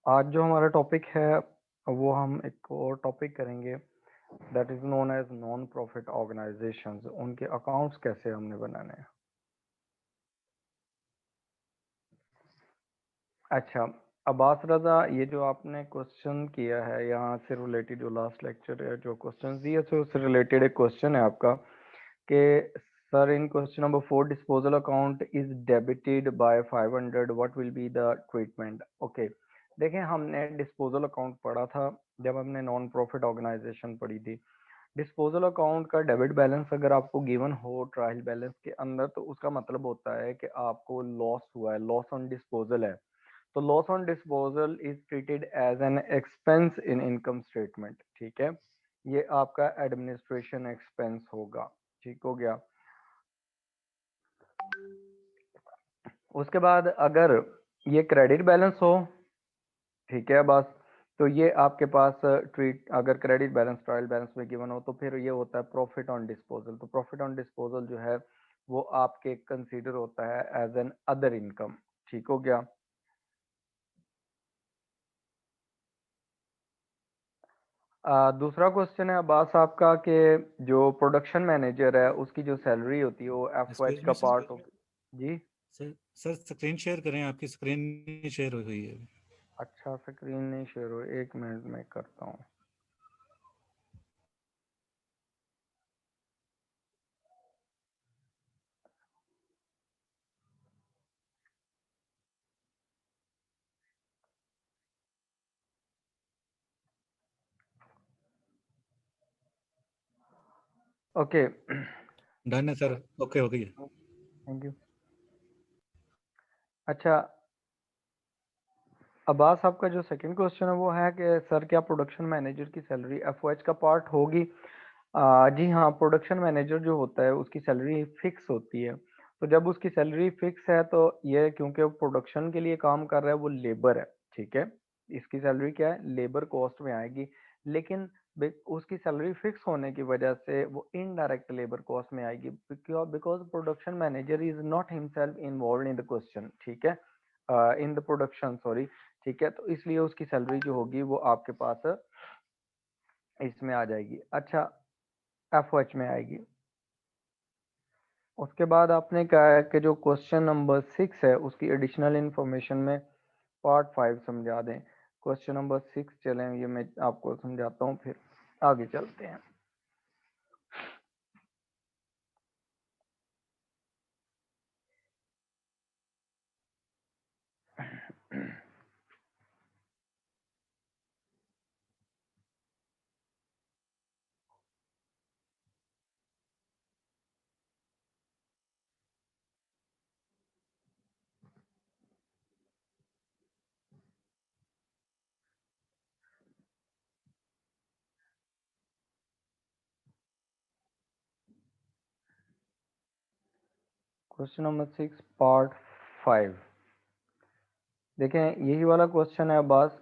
आज जो हमारा टॉपिक है वो हम एक और टॉपिक करेंगे that is known as non profit organisations. उनके अकाउंट्स कैसे हमने बनाने हैं। अच्छा, अब्बास रजा, ये जो आपने क्वेश्चन किया है यहाँ से रिलेटेड, जो लास्ट लेक्चर है जो क्वेश्चन दिए थे उससे रिलेटेड एक क्वेश्चन है आपका कि sir in question number 4 disposal account is debited bye 500, what will be the treatment. Okay, देखें हमने डिस्पोजल अकाउंट पढ़ा था जब हमने नॉन प्रॉफिट ऑर्गेनाइजेशन पढ़ी थी। डिस्पोजल अकाउंट का डेबिट बैलेंस अगर आपको गिवन हो ट्रायल बैलेंस के अंदर तो उसका मतलब होता है कि आपको लॉस हुआ है, लॉस ऑन डिस्पोजल है। तो loss on disposal is treated as an expense in income statement. ठीक है, ये आपका एडमिनिस्ट्रेशन एक्सपेंस होगा। ठीक हो गया। उसके बाद अगर ये क्रेडिट बैलेंस हो, ठीक है बस, तो ये आपके पास ट्रीट, अगर क्रेडिट बैलेंस ट्रायल बैलेंस में गिवन हो तो फिर ये होता है प्रॉफिट ऑन डिस्पोजल। तो प्रॉफिट ऑन डिस्पोजल जो है वो आपके कंसीडर होता है एज एन अदर इनकम। ठीक हो गया। दूसरा क्वेश्चन है अब्बास आपका कि जो प्रोडक्शन मैनेजर है उसकी जो सैलरी होती है वो एफ एक्सक्यूज एच मी का पार्ट होगी जी। सर। सर स्क्रीन शेयर करें, आपकी स्क्रीन नहीं शेयर हुई है। अच्छा, स्क्रीन नहीं शेयर हो, एक मिनट में करता हूँ। ओके। डन है सर, ओके हो गई है। Thank you. अच्छा, अब्बास आपका जो सेकंड क्वेश्चन है वो है कि सर क्या प्रोडक्शन मैनेजर की सैलरी एफओएच का पार्ट होगी। जी हाँ, प्रोडक्शन मैनेजर जो होता है उसकी सैलरी फिक्स होती है। तो जब उसकी सैलरी फिक्स है तो ये क्योंकि वो प्रोडक्शन के लिए काम कर रहा है, वो लेबर है। ठीक है, इसकी सैलरी क्या है, लेबर कॉस्ट में आएगी। लेकिन उसकी सैलरी फिक्स होने की वजह से वो इनडायरेक्ट लेबर कॉस्ट में आएगी, because production manager is not himself involve in the question. ठीक है, इन द प्रोडक्शन, सॉरी। ठीक है, तो इसलिए उसकी सैलरी जो होगी वो आपके पास इसमें आ जाएगी। अच्छा, एफ में आएगी। उसके बाद आपने कहा है कि जो क्वेश्चन नंबर 6 है उसकी एडिशनल इंफॉर्मेशन में पार्ट 5 समझा दें। क्वेश्चन नंबर 6 चलें, ये मैं आपको समझाता हूँ फिर आगे चलते हैं। क्वेश्चन नंबर 6 पार्ट 5, देखें यही वाला क्वेश्चन है अब्बास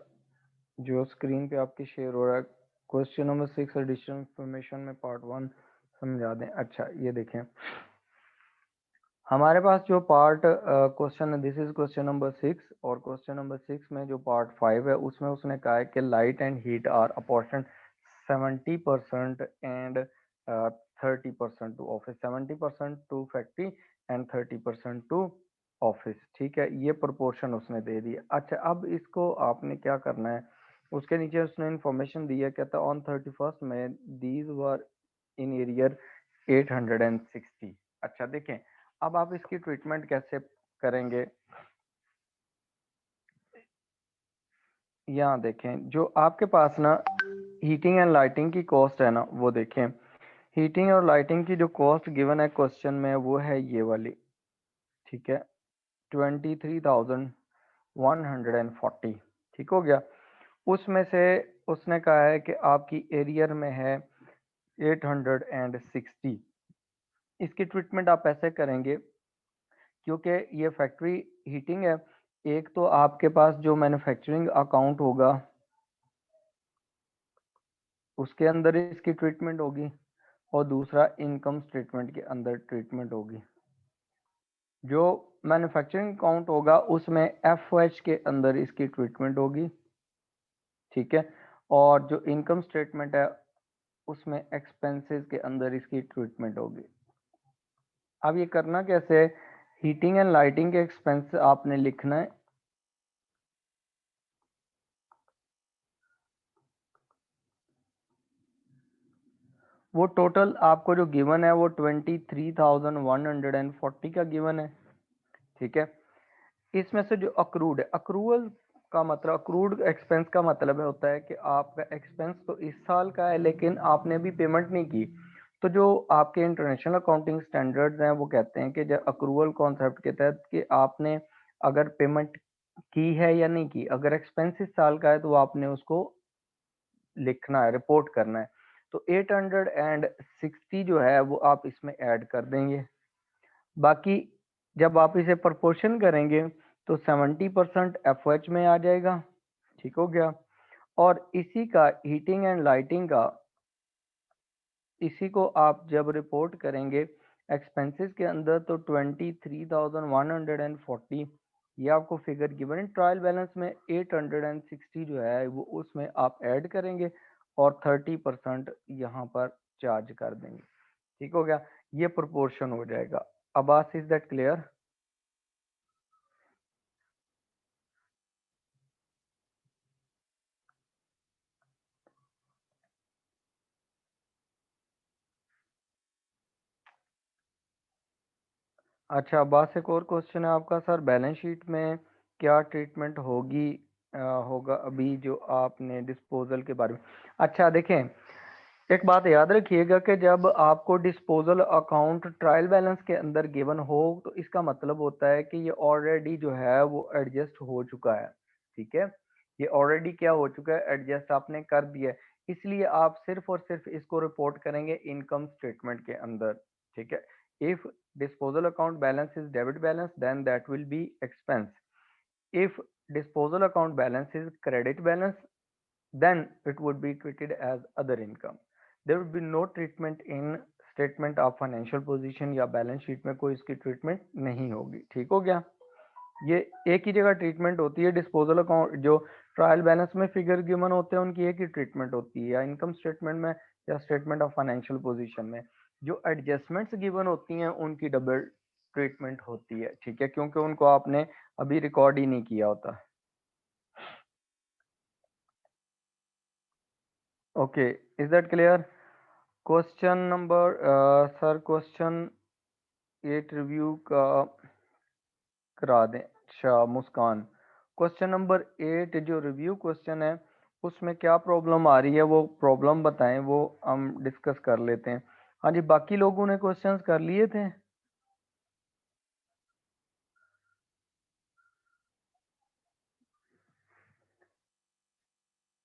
जो स्क्रीन पे आपकी शेयर हो रहा है। क्वेश्चन नंबर 6 एडिशनल इंफॉर्मेशन में पार्ट 1 समझा दें। अच्छा, ये देखें हमारे पास जो पार्ट क्वेश्चन है, दिस इज क्वेश्चन नंबर 6, और क्वेश्चन नंबर 6 में जो पार्ट 5 है उसमें उसने कहा है कि light and heat are apportion 70% and 30% to office, 70% to factory and 30% to office. ठीक है, ये प्रोपोर्शन उसने दे दी है। अच्छा, अब इसको आपने क्या करना है, उसके नीचे उसने इंफॉर्मेशन दी है, कहता है ऑन 31st में दीज वर इन एरियर 860। अच्छा देखें, अब आप इसकी ट्रीटमेंट कैसे करेंगे, यहाँ देखें जो आपके पास ना हीटिंग एंड लाइटिंग की कॉस्ट है ना, वो देखें। हीटिंग और लाइटिंग की जो कॉस्ट गिवन है क्वेश्चन में वो है ये वाली। ठीक है, 23,140। ठीक हो गया। उसमें से उसने कहा है कि आपकी एरियर में है 860। इसकी ट्रीटमेंट आप ऐसे करेंगे, क्योंकि ये फैक्ट्री हीटिंग है, एक तो आपके पास जो मैन्युफैक्चरिंग अकाउंट होगा उसके अंदर इसकी ट्रीटमेंट होगी, और दूसरा इनकम स्टेटमेंट के अंदर ट्रीटमेंट होगी। जो मैन्युफैक्चरिंग अकाउंट होगा उसमें एफ के अंदर इसकी ट्रीटमेंट होगी, ठीक है, और जो इनकम स्टेटमेंट है उसमें एक्सपेंसेस के अंदर इसकी ट्रीटमेंट होगी। अब ये करना कैसे है, हीटिंग एंड लाइटिंग के एक्सपेंस आपने लिखना है, वो टोटल आपको जो गिवन है वो 23,140 का गिवन है। ठीक है, इसमें से जो अक्रूड है, अक्रूवल का मतलब, अक्रूड एक्सपेंस का मतलब है होता है कि आपका एक्सपेंस तो इस साल का है लेकिन आपने अभी पेमेंट नहीं की। तो जो आपके इंटरनेशनल अकाउंटिंग स्टैंडर्ड्स हैं वो कहते हैं कि जब अक्रूवल कॉन्सेप्ट के तहत कि आपने अगर पेमेंट की है या नहीं की, अगर एक्सपेंस इस साल का है तो आपने उसको लिखना है, रिपोर्ट करना है। तो 860 जो है वो आप इसमें ऐड कर देंगे। बाकी जब आप इसे प्रोपोर्शन करेंगे तो 70% एफओएच में आ जाएगा। ठीक हो गया, और इसी का हीटिंग एंड लाइटिंग का, इसी को आप जब रिपोर्ट करेंगे एक्सपेंसेस के अंदर तो 23,140 ये आपको फिगर गिवन है। ट्रायल बैलेंस में 860 जो है वो उसमें आप ऐड करेंगे और 30% यहाँ पर चार्ज कर देंगे। ठीक हो गया, ये प्रोपोर्शन हो जाएगा। Abbas, is that clear? अच्छा अब्बास, एक और क्वेश्चन है आपका, सर बैलेंस शीट में क्या ट्रीटमेंट होगी होगा अभी जो आपने डिस्पोजल के बारे में। अच्छा देखें, एक बात याद रखिएगा कि जब आपको डिस्पोजल अकाउंट ट्रायल बैलेंस के अंदर गिवन हो तो इसका मतलब होता है कि ये ऑलरेडी जो है वो एडजस्ट हो चुका है। ठीक है, ये ऑलरेडी क्या हो चुका है, एडजस्ट आपने कर दिया है, इसलिए आप सिर्फ और सिर्फ इसको रिपोर्ट करेंगे इनकम स्टेटमेंट के अंदर। ठीक है, if disposal account balance is debit balance then that will be expense. If disposal account balance is credit balance then it would be treated as other income. There would be no treatment in statement of financial position या balance sheet में कोई इसकी treatment नहीं होगी। ठीक हो गया, ये एक ही जगह ट्रीटमेंट होती है। डिस्पोजल अकाउंट जो ट्रायल बैलेंस में फिगर गिवन होते हैं उनकी एक ही ट्रीटमेंट होती है, या इनकम स्टेटमेंट में या स्टेटमेंट ऑफ फाइनेंशियल पोजीशन में। जो एडजस्टमेंट्स गिवन होती हैं उनकी डबल ट्रीटमेंट होती है। ठीक है, क्योंकि उनको आपने अभी रिकॉर्ड ही नहीं किया होता। Okay, is that clear? Question number sir, question 8 review का करा दें। अच्छा मुस्कान, क्वेश्चन नंबर 8 जो रिव्यू क्वेश्चन है उसमें क्या प्रॉब्लम आ रही है वो प्रॉब्लम बताएं, वो हम डिस्कस कर लेते हैं। हाँ जी, बाकी लोगों ने क्वेश्चंस कर लिए थे।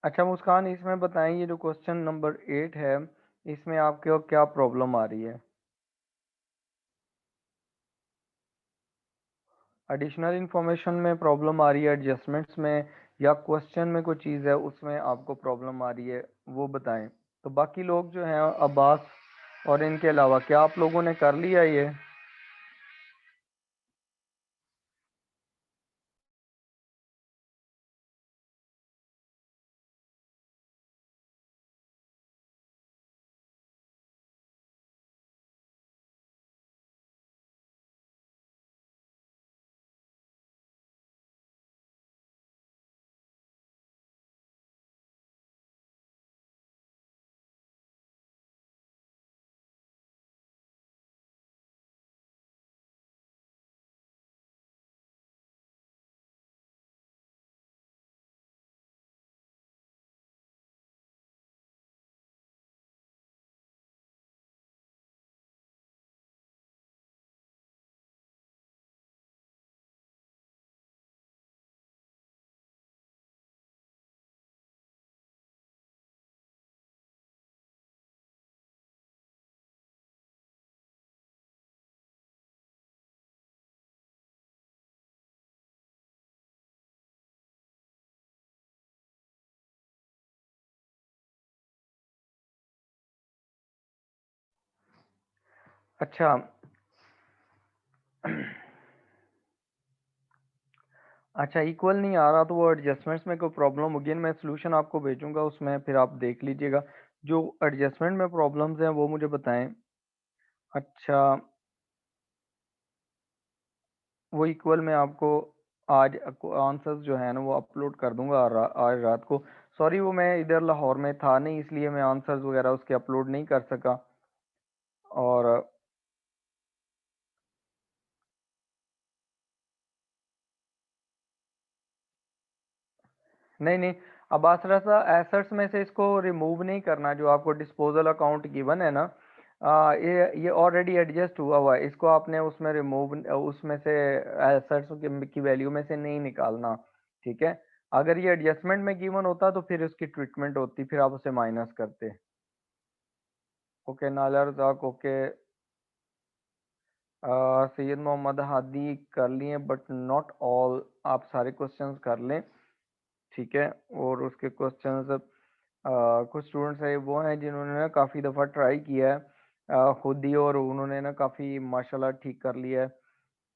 अच्छा मुस्कान, इसमें बताएं ये जो क्वेश्चन नंबर 8 है इसमें आपके क्या प्रॉब्लम आ रही है? एडिशनल इंफॉर्मेशन में प्रॉब्लम आ रही है, एडजस्टमेंट्स में, या क्वेश्चन में कोई चीज़ है उसमें आपको प्रॉब्लम आ रही है, वो बताएं। तो बाकी लोग जो हैं अब्बास और इनके अलावा, क्या आप लोगों ने कर लिया ये? अच्छा अच्छा, इक्वल नहीं आ रहा तो वो एडजस्टमेंट्स में कोई प्रॉब्लम होगी। मैं सॉल्यूशन आपको भेजूंगा, उसमें फिर आप देख लीजिएगा। जो एडजस्टमेंट में प्रॉब्लम्स हैं वो मुझे बताएं। अच्छा, वो इक्वल में आपको आज आंसर्स जो है ना वो अपलोड कर दूंगा आज रात को। सॉरी, वो मैं इधर लाहौर में था नहीं, इसलिए मैं आंसर्स वगैरह उसके अपलोड नहीं कर सका। और नहीं नहीं, अब आसरा सा एसेट्स में से इसको रिमूव नहीं करना। जो आपको डिस्पोजल अकाउंट गिवन है ना, ये ऑलरेडी एडजस्ट हुआ हुआ है। इसको आपने उसमें रिमूव, उसमें से एसेट्स की वैल्यू में से नहीं निकालना। ठीक है, अगर ये एडजस्टमेंट में गिवन होता तो फिर उसकी ट्रीटमेंट होती, फिर आप उसे माइनस करते। ओके नाला रजाक, ओके। सैयद मोहम्मद हादी कर लिए बट नॉट ऑल, आप सारे क्वेश्चंस कर लें। ठीक है, और उसके क्वेश्चंस कुछ स्टूडेंट्स है वो हैं जिन्होंने ना काफ़ी दफ़ा ट्राई किया है खुद ही, और उन्होंने ना काफ़ी माशाल्लाह ठीक कर लिया है।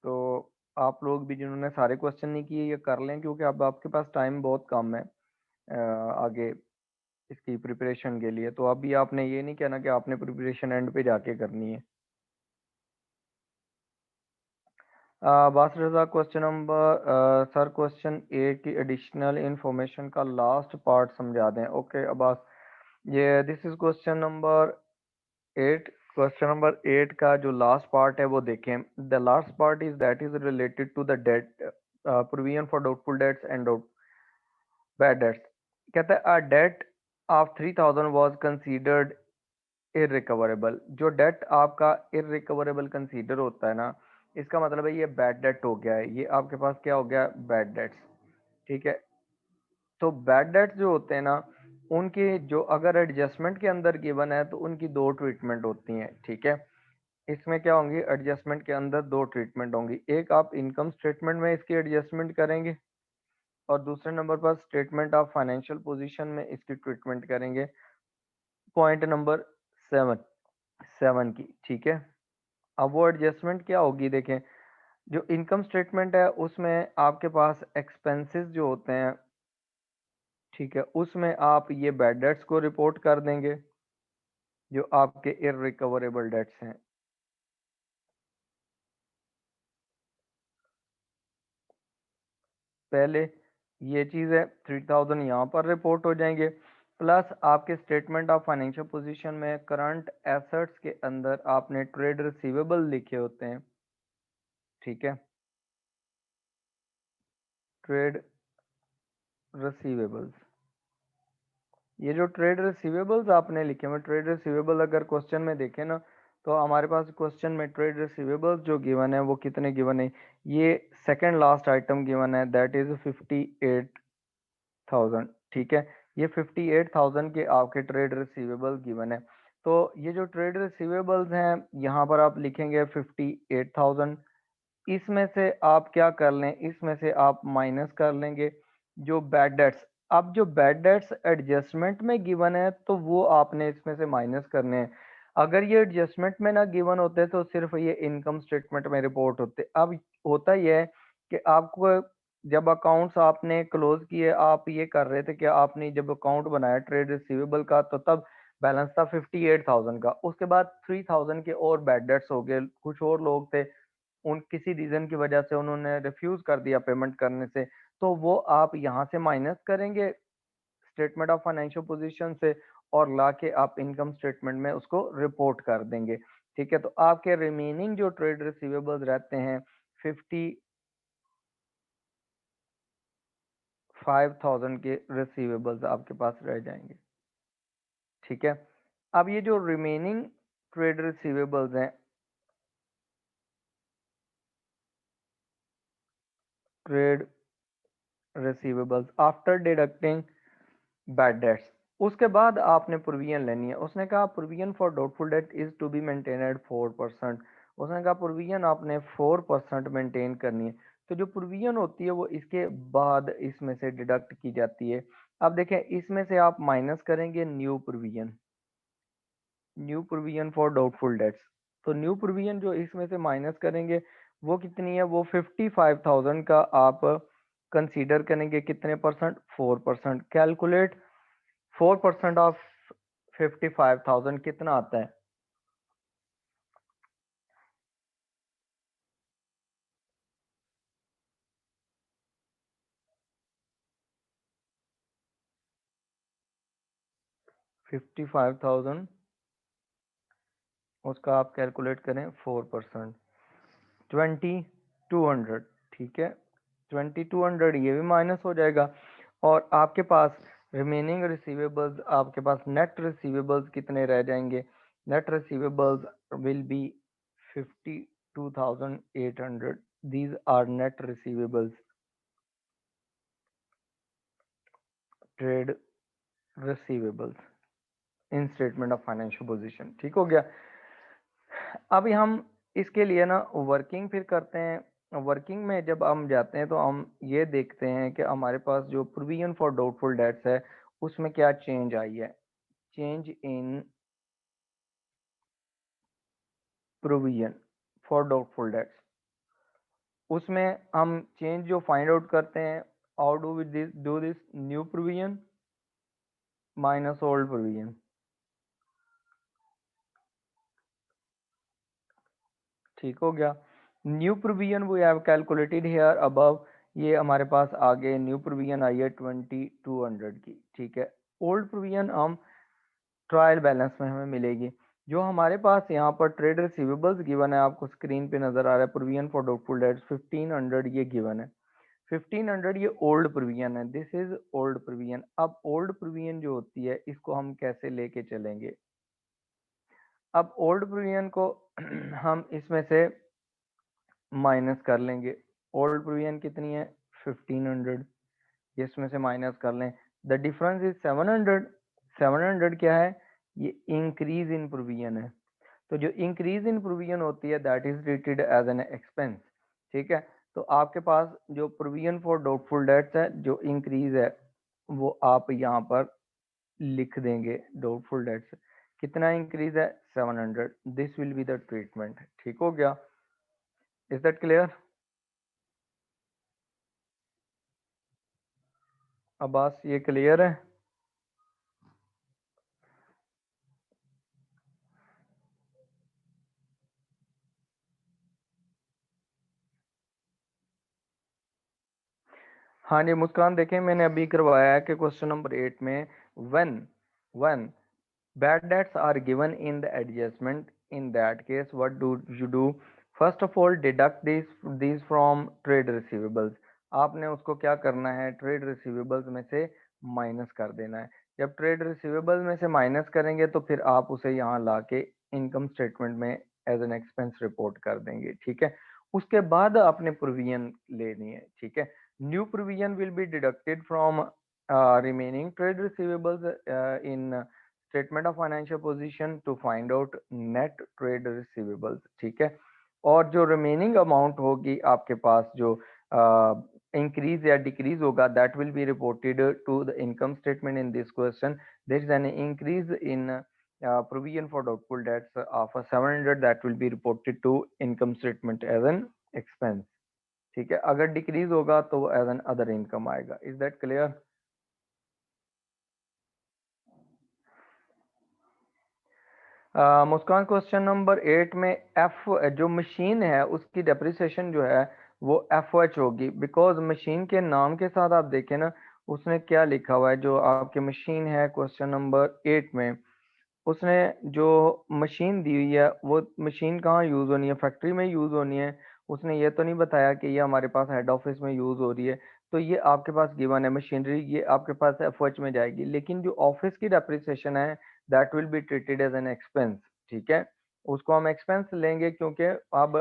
तो आप लोग भी जिन्होंने सारे क्वेश्चन नहीं किए ये कर लें, क्योंकि अब आपके पास टाइम बहुत कम है आगे इसकी प्रिपरेशन के लिए। तो अभी आपने ये नहीं कहना कि आपने प्रिपरेशन एंड पे जाके करनी है। बास Raza, question number sir question 8 की एडिशनल इंफॉर्मेशन का लास्ट पार्ट समझा दें। ओके अब्बास, ये this is question number 8। Question number 8 का जो लास्ट पार्ट है वो देखें। The last part is that is related to the debt provision for doubtful debts and bad debts. कहता है a debt of 3000 was considered irrecoverable. जो debt आपका irrecoverable consider होता है ना, इसका मतलब है ये बैड डेट हो गया है, ये आपके पास क्या हो गया, बैड डेट्स। ठीक है, तो बैड डेट्स जो होते हैं ना, उनकी जो अगर एडजस्टमेंट के अंदर गिवन है तो उनकी दो ट्रीटमेंट होती हैं। ठीक है, इसमें क्या होंगी, एडजस्टमेंट के अंदर दो ट्रीटमेंट होंगी। एक आप इनकम स्टेटमेंट में इसकी एडजस्टमेंट करेंगे, और दूसरे नंबर पर स्टेटमेंट ऑफ फाइनेंशियल पोजीशन में इसकी ट्रीटमेंट करेंगे। पॉइंट नंबर 7 की। ठीक है, अब वो एडजस्टमेंट क्या होगी देखें। जो इनकम स्टेटमेंट है उसमें आपके पास एक्सपेंसेस जो होते हैं, ठीक है, उसमें आप ये बैड डेट्स को रिपोर्ट कर देंगे जो आपके इररिकवरेबल डेट्स हैं। पहले ये चीज़ है, 3000 यहाँ पर रिपोर्ट हो जाएंगे, प्लस आपके स्टेटमेंट ऑफ फाइनेंशियल पोजीशन में करंट एसेट्स के अंदर आपने ट्रेड रिसीवेबल लिखे होते हैं। ठीक है, ट्रेड रिसीवेबल्स, ये जो ट्रेड रिसीवेबल्स आपने लिखे हुए, ट्रेड रिसीवेबल अगर क्वेश्चन में देखें ना, तो हमारे पास क्वेश्चन में ट्रेड रिसीवेबल्स जो गिवन है वो कितने गिवन है, ये सेकंड लास्ट आइटम गिवन है, दैट इज 58,000। ठीक है, ये 58,000 के आपके ट्रेड रिसीवेबल गिवन है। तो ये जो ट्रेड रिसीवेबल्स हैं यहाँ पर आप लिखेंगे 58,000। इसमें से आप क्या कर लें, इसमें से आप माइनस कर लेंगे जो बैड डेट्स। अब जो बैड डेट्स एडजस्टमेंट में गिवन है तो वो आपने इसमें से माइनस करने हैं। अगर ये एडजस्टमेंट में ना गिवन होते तो सिर्फ ये इनकम स्टेटमेंट में रिपोर्ट होते। अब होता ये है कि आपको जब अकाउंट्स आपने क्लोज किए, आप ये कर रहे थे कि आपने जब अकाउंट बनाया ट्रेड रिसीवेबल का तो तब बैलेंस था 58,000 का। उसके बाद 3,000 के और बैड डेट्स हो गए। कुछ और लोग थे, उन किसी रीजन की वजह से उन्होंने रिफ्यूज कर दिया पेमेंट करने से, तो वो आप यहाँ से माइनस करेंगे स्टेटमेंट ऑफ फाइनेंशियल पोजीशन से, और लाके आप इनकम स्टेटमेंट में उसको रिपोर्ट कर देंगे। ठीक है, तो आपके रिमेनिंग जो ट्रेड रिसीवेबल्स रहते हैं 55,000 के रिसीवेबल्स आपके पास रह जाएंगे। ठीक है, अब ये जो रिमेनिंग ट्रेड रिसीवेबल्स हैं, trade receivables after deducting bad debts, उसके बाद आपने प्रोविजन लेनी है। उसने कहा provision for doubtful debt is to be maintain 4%। उसने कहा प्रोविजन आपने 4% मेंटेन करनी है। तो जो प्रोविजन होती है वो इसके बाद इसमें से डिडक्ट की जाती है। अब देखें, इसमें से आप माइनस करेंगे new provision, new provision for doubtful dates. तो न्यू प्रोविजन जो इसमें से माइनस करेंगे वो कितनी है, वो 55,000 का आप कंसीडर करेंगे कितने परसेंट, 4%। कैलकुलेट 4% ऑफ 55,000 कितना आता है? $55,000 उसका आप कैलकुलेट करें 4%, 2200। ठीक है, 2200 ये भी माइनस हो जाएगा और आपके पास रिमेनिंग रिसीवेबल्स, आपके पास नेट रिसीवेबल्स कितने रह जाएंगे? Net receivables will be 52,800। These are net receivables, trade receivables in statement of financial position. ठीक हो गया। अभी हम इसके लिए ना वर्किंग फिर करते हैं। वर्किंग में जब हम जाते हैं तो हम ये देखते हैं कि हमारे पास जो प्रोविजन फॉर डाउटफुल डेट्स है उसमें क्या चेंज आई है। Change in provision for doubtful debts, उसमें हम चेंज जो फाइंड आउट करते हैं, how do we do this? New provision minus old provision. ठीक हो गया। New provision we have calculated here above, ये हमारे पास आगे न्यू प्रोविजन आई है 2200 की। ठीक है, ओल्ड प्रोविजन हम ट्रायल बैलेंस में हमें मिलेगी। जो हमारे पास यहाँ पर ट्रेड रिसीवेबल्स गिवन है, आपको स्क्रीन पे नजर आ रहा है, प्रोविजन फॉर डाउटफुल डेट्स 1500 ये गिवन है। 1500 ये ओल्ड प्रोविजन है, दिस इज ओल्ड प्रोविजन। अब ओल्ड प्रोविजन जो होती है इसको हम कैसे लेके चलेंगे? अब ओल्ड प्रोविजन को हम इसमें से माइनस कर लेंगे। ओल्ड प्रोविजन कितनी है? 1500, इसमें से माइनस कर लें। The difference is 700। 700 क्या है? ये इंक्रीज इन प्रोविजन है। तो जो इंक्रीज इन प्रोविजन होती है that is treated as an expense. ठीक है, तो आपके पास जो प्रोविजन फॉर डाउटफुल डेट्स है, जो इंक्रीज है वो आप यहाँ पर लिख देंगे। डाउटफुल डेट्स कितना इंक्रीज है? 700। This will be the treatment. ठीक हो गया। Is that clear? अब्बास ये क्लियर है? हाँ जी मुस्कान, देखें मैंने अभी करवाया है कि क्वेश्चन नंबर 8 में when when bad debts are given in the adjustment, in that case what do you do? First of all deduct these from trade receivables। आपने उसको क्या करना है? ट्रेड रिसीवेबल्स में से माइनस कर देना है। जब ट्रेड रिसीवेबल में से माइनस करेंगे तो फिर आप उसे यहाँ ला के इनकम स्टेटमेंट में एज एन एक्सपेंस रिपोर्ट कर देंगे। ठीक है, उसके बाद आपने प्रोविजन लेनी है। ठीक है, new provision will be deducted from remaining trade receivables in statement of financial position to find out net trade receivables. ठीक है, और जो रिमेनिंग अमाउंट होगी आपके पास जो इंक्रीज या डिक्रीज होगा that will be reported to the income statement. In this question there is an increase in provision for doubtful debts of 700 that will be reported to income statement as an expense। ठीक है, अगर decrease होगा तो as an other income आएगा। Is that clear? Muskan question number 8 में F जो machine है उसकी डेप्रिसिएशन जो है वो एफ एच होगी, बिकॉज मशीन के नाम के साथ आप देखें ना उसने क्या लिखा हुआ है। जो आपकी मशीन है क्वेश्चन नंबर 8 में, उसने जो मशीन दी हुई है वो मशीन कहाँ यूज होनी है? फैक्ट्री में यूज होनी है। उसने ये तो नहीं बताया कि ये हमारे पास हेड ऑफिस में यूज हो रही है। तो ये आपके पास गिवन है मशीनरी, ये आपके पास एफएच में जाएगी। लेकिन जो ऑफिस की डेप्रिसिएशन है that will be treated as an expense. ठीक है, उसको हम एक्सपेंस लेंगे क्योंकि अब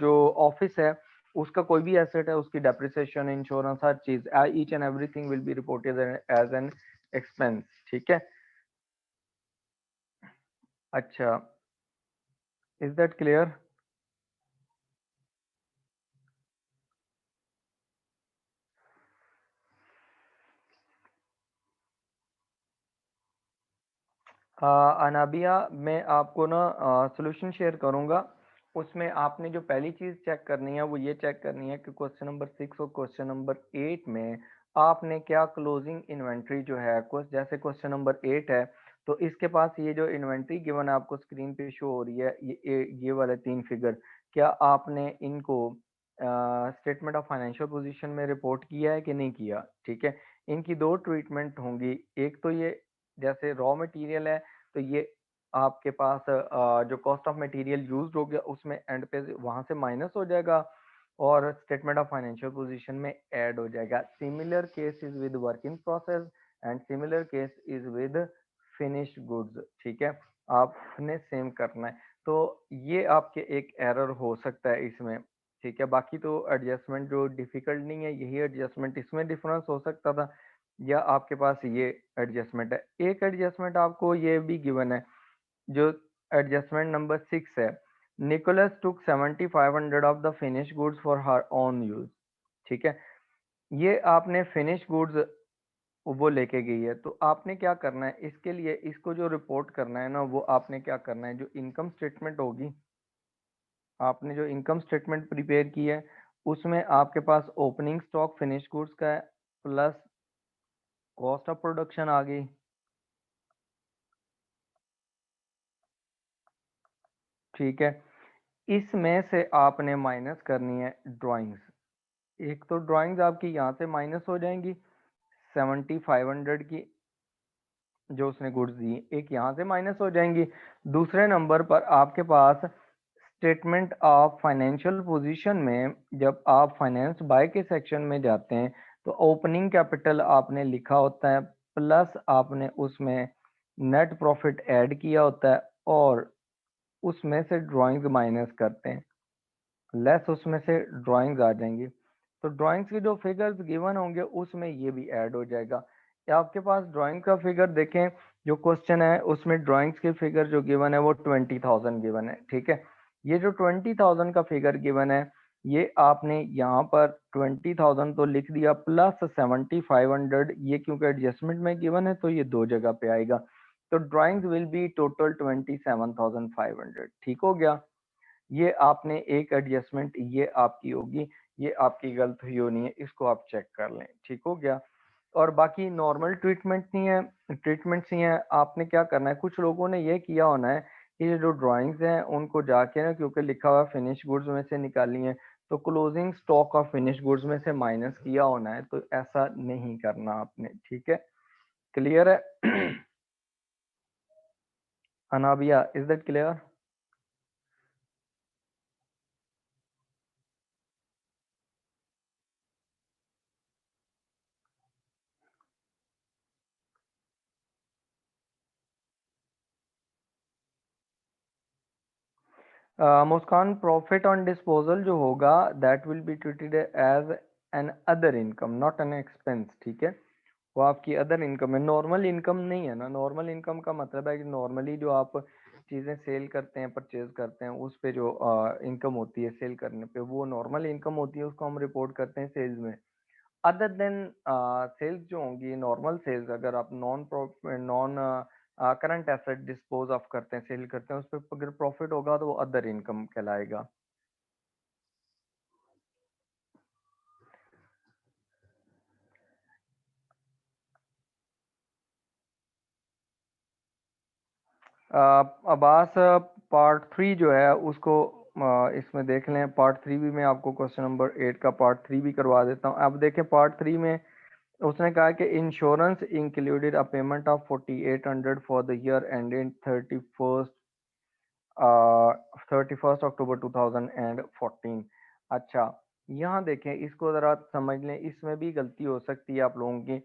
जो ऑफिस है उसका कोई भी एसेट है उसकी डेप्रिसिएशन, इंश्योरेंस, हर चीज each and everything will be reported as an expense. ठीक है, अच्छा, इज दैट क्लियर? अनाबिया मैं आपको ना सॉल्यूशन शेयर करूंगा उसमें आपने जो पहली चीज चेक करनी है वो ये चेक करनी है कि क्वेश्चन नंबर 6 और क्वेश्चन नंबर 8 में आपने क्या क्लोजिंग इन्वेंट्री जो है जैसे क्वेश्चन नंबर 8 है तो इसके पास ये जो इन्वेंट्री गिवन है आपको स्क्रीन पे शो हो रही है ये वाले 3 फिगर, क्या आपने इनको स्टेटमेंट ऑफ फाइनेंशियल पोजीशन में रिपोर्ट किया है कि नहीं किया? ठीक है, इनकी दो ट्रीटमेंट होंगी। एक तो ये जैसे रॉ मटेरियल है तो ये आपके पास जो कॉस्ट ऑफ मटेरियल यूज्ड हो गया उसमें एंड पे वहां से माइनस हो जाएगा और स्टेटमेंट ऑफ फाइनेंशियल पोजीशन में ऐड हो जाएगा। Similar case is with work in process and similar case is with finished goods. ठीक है, आपने सेम करना है। तो ये आपके एक एरर हो सकता है इसमें। ठीक है, बाकी तो एडजस्टमेंट जो डिफिकल्ट नहीं है, यही एडजस्टमेंट इसमें डिफरेंस हो सकता था या आपके पास ये एडजस्टमेंट है। एक एडजस्टमेंट आपको ये भी गिवन है जो एडजस्टमेंट नंबर 6 है। Nicholas took 7500 of the finish goods for her own use. ठीक है, ये आपने फिनिश गुड्स वो लेके गई है तो आपने क्या करना है इसके लिए, इसको जो रिपोर्ट करना है ना वो आपने क्या करना है, जो इनकम स्टेटमेंट होगी, आपने जो इनकम स्टेटमेंट प्रिपेयर की है उसमें आपके पास ओपनिंग स्टॉक फिनिश गुड्स का है प्लस कॉस्ट ऑफ प्रोडक्शन आ गई। ठीक है, इसमें से आपने माइनस करनी है ड्राइंग्स। एक तो ड्राइंग्स आपकी यहाँ से माइनस हो जाएंगी 7500 की जो उसने गुड्स दी, एक यहाँ से माइनस हो जाएंगी। दूसरे नंबर पर आपके पास स्टेटमेंट ऑफ फाइनेंशियल पोजीशन में जब आप फाइनेंस बाय के सेक्शन में जाते हैं तो ओपनिंग कैपिटल आपने लिखा होता है प्लस आपने उसमें नेट प्रॉफिट ऐड किया होता है और उसमें से ड्राइंग्स माइनस करते हैं, लेस उसमें से ड्राइंग्स आ जाएंगी। तो ड्राइंग्स के जो फिगर्स गिवन होंगे उसमें ये भी ऐड हो जाएगा। या आपके पास ड्राइंग का फिगर देखें, जो क्वेश्चन है उसमें ड्राइंग्स के फिगर जो गिवन है वो 20,000 गिवन है। ठीक है, ये जो 20,000 का फिगर गिवन है ये आपने यहाँ पर 20,000 तो लिख दिया प्लस 7500, ये क्योंकि एडजस्टमेंट में गिवन है तो ये दो जगह पे आएगा। तो ड्राइंग्स विल बी टोटल 27,500। ठीक हो गया, ये आपने एक एडजस्टमेंट ये आपकी होगी, ये आपकी गलत हुई होनी है, इसको आप चेक कर लें। ठीक हो गया, और बाकी नॉर्मल ट्रीटमेंट नहीं है, ट्रीटमेंट्स ही है। आपने क्या करना है, कुछ लोगों ने ये किया होना है कि ये जो ड्राइंग्स हैं उनको जाके ना, क्योंकि लिखा हुआ फिनिश गुड्स में से निकाली है तो closing stock of finish goods में से माइनस किया होना है, तो ऐसा नहीं करना आपने। ठीक है, क्लियर है? Anabia, is that clear? Muskan, profit on disposal जो होगा that will be treated as an other income not an expense. ठीक है, वो आपकी अदर इनकम है, नॉर्मल इनकम नहीं है ना। नॉर्मल इनकम का मतलब है कि नॉर्मली जो आप चीज़ें सेल करते हैं, परचेज करते हैं, उस पे जो इनकम होती है सेल करने पे वो नॉर्मल इनकम होती है, उसको हम रिपोर्ट करते हैं सेल्स में। अदर देन सेल्स जो होंगी नॉर्मल सेल्स, अगर आप non current asset dispose of करते हैं, सेल करते हैं, उस पर अगर प्रॉफिट होगा तो वो अदर इनकम कहलाएगा। अब्बास, पार्ट 3 जो है उसको इसमें देख लें। पार्ट 3 भी मैं आपको क्वेश्चन नंबर 8 का पार्ट 3 भी करवा देता हूँ। अब देखें पार्ट 3 में उसने कहा कि insurance included a payment of 4800 for the year ended 31st अक्टूबर 2014। अच्छा, यहाँ देखें, इसको ज़रा समझ लें, इसमें भी गलती हो सकती है आप लोगों की।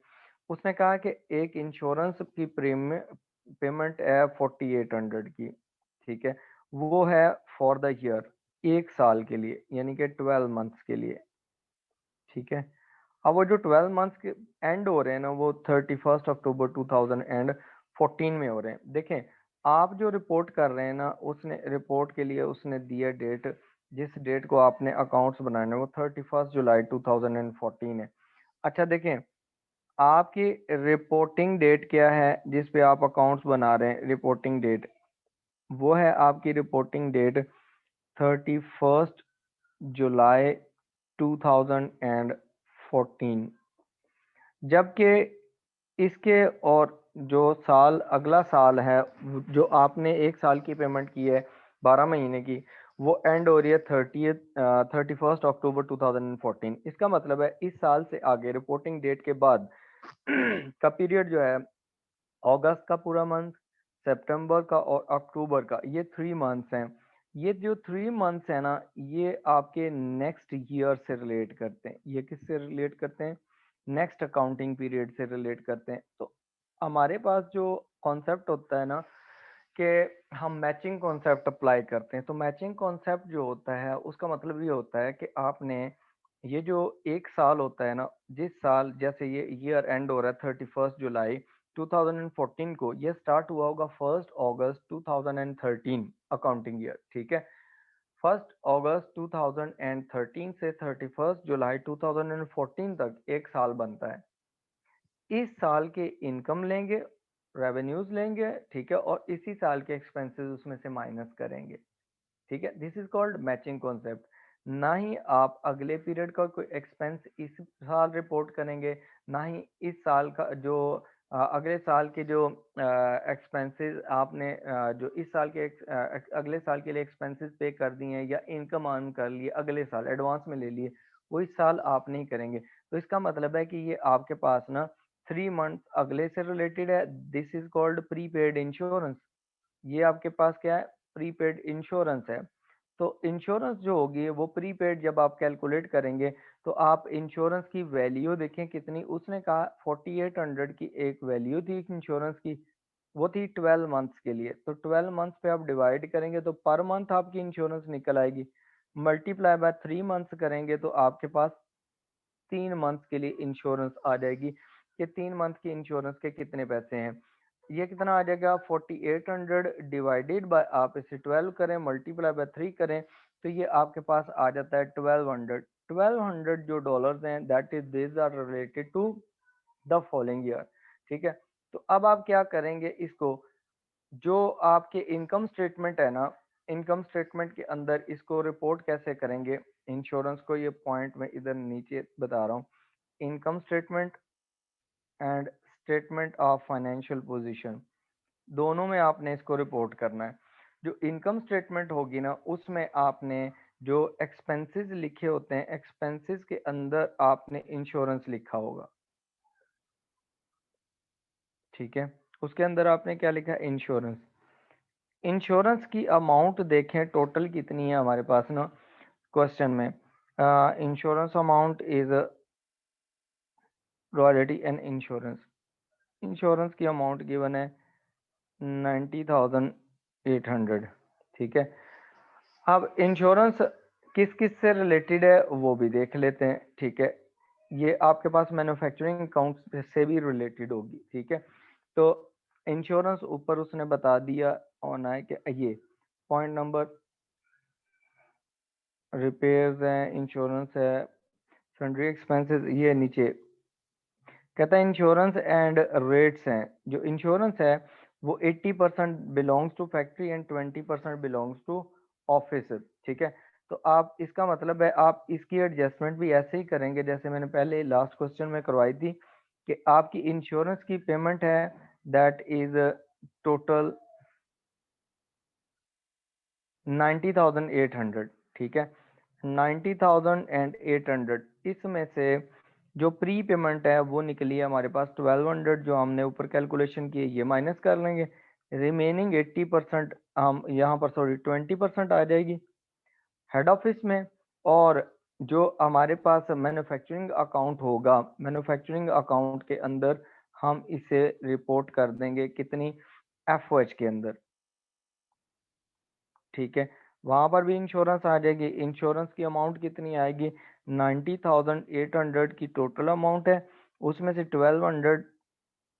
उसने कहा कि एक इंश्योरेंस की प्रीमियम पेमेंट है 4800 की। ठीक है, वो है फॉर द ईयर, एक साल के लिए, यानी कि 12 मंथ्स के लिए। ठीक है, अब वो जो 12 मंथ्स के एंड हो रहे हैं ना वो 31 अक्टूबर 2014 में हो रहे हैं। देखें, आप जो रिपोर्ट कर रहे हैं ना, उसने रिपोर्ट के लिए उसने दिया डेट, जिस डेट को आपने अकाउंट्स बनाने वो 31 जुलाई 2014 है। अच्छा देखें, आपकी रिपोर्टिंग डेट क्या है जिस पे आप अकाउंट्स बना रहे हैं, रिपोर्टिंग डेट वो है आपकी रिपोर्टिंग डेट 31 जुलाई 2014, जबकि इसके और जो साल अगला साल है, जो आपने एक साल की पेमेंट की है 12 महीने की, वो एंड हो रही है 31 अक्टूबर 2014। इसका मतलब है इस साल से आगे रिपोर्टिंग डेट के बाद का पीरियड जो है, अगस्त का पूरा मंथ, सितंबर का और अक्टूबर का, ये 3 मंथ्स हैं। ये जो 3 मंथ्स है ना, ये आपके नेक्स्ट ईयर से रिलेट करते हैं। ये किससे रिलेट करते हैं? नेक्स्ट अकाउंटिंग पीरियड से रिलेट करते हैं। तो हमारे पास जो कॉन्सेप्ट होता है ना, कि हम मैचिंग कॉन्सेप्ट अप्लाई करते हैं। तो मैचिंग कॉन्सेप्ट जो होता है, उसका मतलब ये होता है कि आपने ये जो एक साल होता है ना, जिस साल, जैसे ये ईयर एंड हो रहा है 31 जुलाई 2014 को, ये स्टार्ट हुआ होगा 1 अगस्त 2013 अकाउंटिंग ईयर, ठीक है। 1 अगस्त 2013 से 31 जुलाई 2014 तक एक साल बनता है। इस साल के इनकम लेंगे, रेवेन्यूज लेंगे, ठीक है, और इसी साल के एक्सपेंसेस उसमें से माइनस करेंगे, ठीक है। This is called matching concept. ना ही आप अगले पीरियड का कोई एक्सपेंस इस साल रिपोर्ट करेंगे, ना ही इस साल का जो अगले साल के जो एक्सपेंसेस आपने जो इस साल के अगले साल के लिए एक्सपेंसेस पे कर दिए हैं या इनकम अर्न कर लिए अगले साल एडवांस में ले लिए, वो इस साल आप नहीं करेंगे। तो इसका मतलब है कि ये आपके पास ना 3 मंथ अगले से रिलेटेड है। This is called prepaid insurance. ये आपके पास क्या है? प्रीपेड इंश्योरेंस है। तो इंश्योरेंस जो होगी वो प्रीपेड जब आप कैलकुलेट करेंगे, तो आप इंश्योरेंस की वैल्यू देखें कितनी। उसने कहा 4800 की एक वैल्यू थी इंश्योरेंस की, वो थी 12 मंथ्स के लिए। तो 12 मंथ्स पे आप डिवाइड करेंगे तो पर मंथ आपकी इंश्योरेंस निकल आएगी। मल्टीप्लाई बाय 3 मंथ्स करेंगे तो आपके पास 3 मंथ्स के लिए इंश्योरेंस आ जाएगी कि 3 मंथ की इंश्योरेंस के कितने पैसे हैं। ये कितना आ जाएगा? 4800 डिवाइडेड बाय, आप इसे 12 करें, मल्टीप्लाई बाय 3 करें, तो ये आपके पास आ जाता है 1200। 1200 जो डॉलर्स हैं, that is this are related to the following year, ठीक है। तो अब आप क्या करेंगे इसको, जो आपके इनकम स्टेटमेंट है ना, इनकम स्टेटमेंट के अंदर इसको रिपोर्ट कैसे करेंगे इंश्योरेंस को, ये पॉइंट मैं इधर नीचे बता रहा हूँ। Income statement and statement of financial position, दोनों में आपने इसको रिपोर्ट करना है। जो इनकम स्टेटमेंट होगी ना, उसमें आपने जो एक्सपेंसेस लिखे होते हैं, एक्सपेंसेस के अंदर आपने इंश्योरेंस लिखा होगा, ठीक है। उसके अंदर आपने क्या लिखा है? इंश्योरेंस। इंश्योरेंस की अमाउंट देखें टोटल कितनी है हमारे पास ना क्वेश्चन में। Insurance amount is royalty and insurance. Insurance की अमाउंट गिवन है 90,800, ठीक है। अब इंश्योरेंस किस किस से रिलेटेड है वो भी देख लेते हैं, ठीक है। ये आपके पास मैन्युफैक्चरिंग अकाउंट से भी रिलेटेड होगी, ठीक है। तो इंश्योरेंस ऊपर उसने बता दिया होना है कि ये पॉइंट नंबर रिपेयर्स है, इंश्योरेंस है, सन्ड्री एक्सपेंसेस, ये नीचे कहता है इंश्योरेंस एंड रेट्स हैं। जो इंश्योरेंस है वो 80% belongs to factory and 20% belongs to office, ठीक है। तो आप, इसका मतलब है आप इसकी एडजस्टमेंट भी ऐसे ही करेंगे जैसे मैंने पहले लास्ट क्वेश्चन में करवाई थी, कि आपकी इंश्योरेंस की पेमेंट है दैट इज टोटल 90,800, ठीक है। 90,800, इसमें से जो प्री पेमेंट है वो निकली है हमारे पास 1200, जो हमने ऊपर कैलकुलेशन की है, ये माइनस कर लेंगे। रिमेनिंग 80% हम यहाँ पर, सॉरी 20% आ जाएगी हेड ऑफिस में। और जो हमारे पास मैन्युफैक्चरिंग अकाउंट होगा, मैन्युफैक्चरिंग अकाउंट के अंदर हम इसे रिपोर्ट कर देंगे कितनी? एफओएच के अंदर, ठीक है। वहां पर भी इंश्योरेंस आ जाएगी। इंश्योरेंस की अमाउंट कितनी आएगी? 90,800 की टोटल अमाउंट है, उसमें से 1200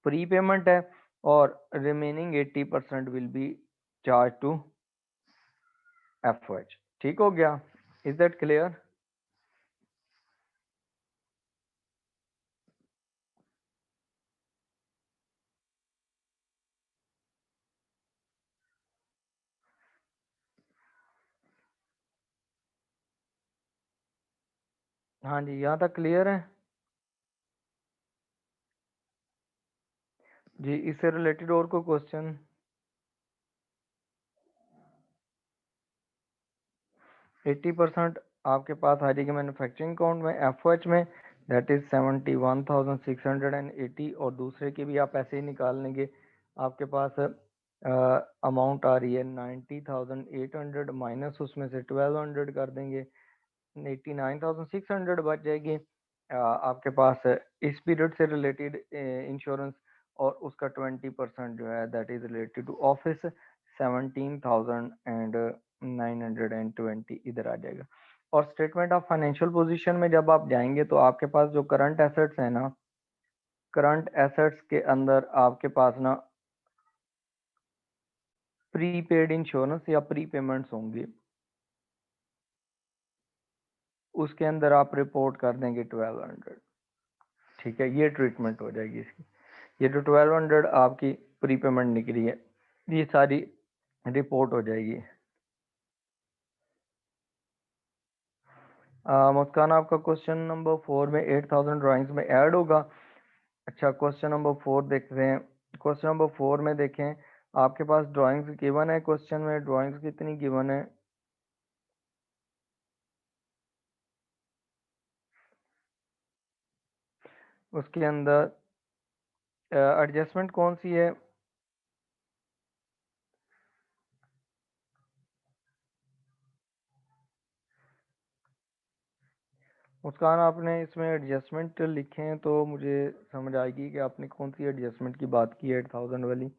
प्री पेमेंट है, और remaining 80% will be charge to FOH. ठीक हो गया? Is that clear? हाँ जी, यहाँ तक क्लियर है जी। इससे रिलेटेड और कोई क्वेश्चन? 80% आपके पास आ जाएगी मैन्युफैक्चरिंग अकाउंट में, एफओएच में, दैट इज 71,680। और दूसरे की भी आप ऐसे ही निकाल लेंगे। आपके पास अमाउंट आ रही है 90,800 माइनस उसमें से 1200 कर देंगे, 89,600 बच जाएगी आपके पास इस पीरियड से रिलेटेड इंश्योरेंस। और उसका 20% जो है that is related to office, 17,920 इधर आ जाएगा। और स्टेटमेंट ऑफ फाइनेंशियल पोजीशन में जब आप जाएंगे तो आपके पास जो करंट एसेट्स है ना, करंट एसेट्स के अंदर आपके पास ना प्रीपेड इंश्योरेंस या प्री पेमेंट्स होंगी, उसके अंदर आप रिपोर्ट कर देंगे 1200। ठीक है, ये ट्रीटमेंट हो जाएगी इसकी। ये जो 1200 आपकी प्री पेमेंट निकली है, ये सारी रिपोर्ट हो जाएगी। मुस्कान, आपका क्वेश्चन नंबर 4 में 8000 ड्राइंग्स में ऐड होगा। अच्छा, क्वेश्चन नंबर 4 देखते हैं। क्वेश्चन नंबर 4 में देखें, आपके पास ड्राइंग्स गिवन है। क्वेश्चन में ड्राइंग्स कितनी गिवन है? उसके अंदर एडजस्टमेंट कौन सी है? मुस्कान, आपने इसमें एडजस्टमेंट लिखे हैं तो मुझे समझ आएगी कि आपने कौन सी एडजस्टमेंट की बात की है 8000 वाली।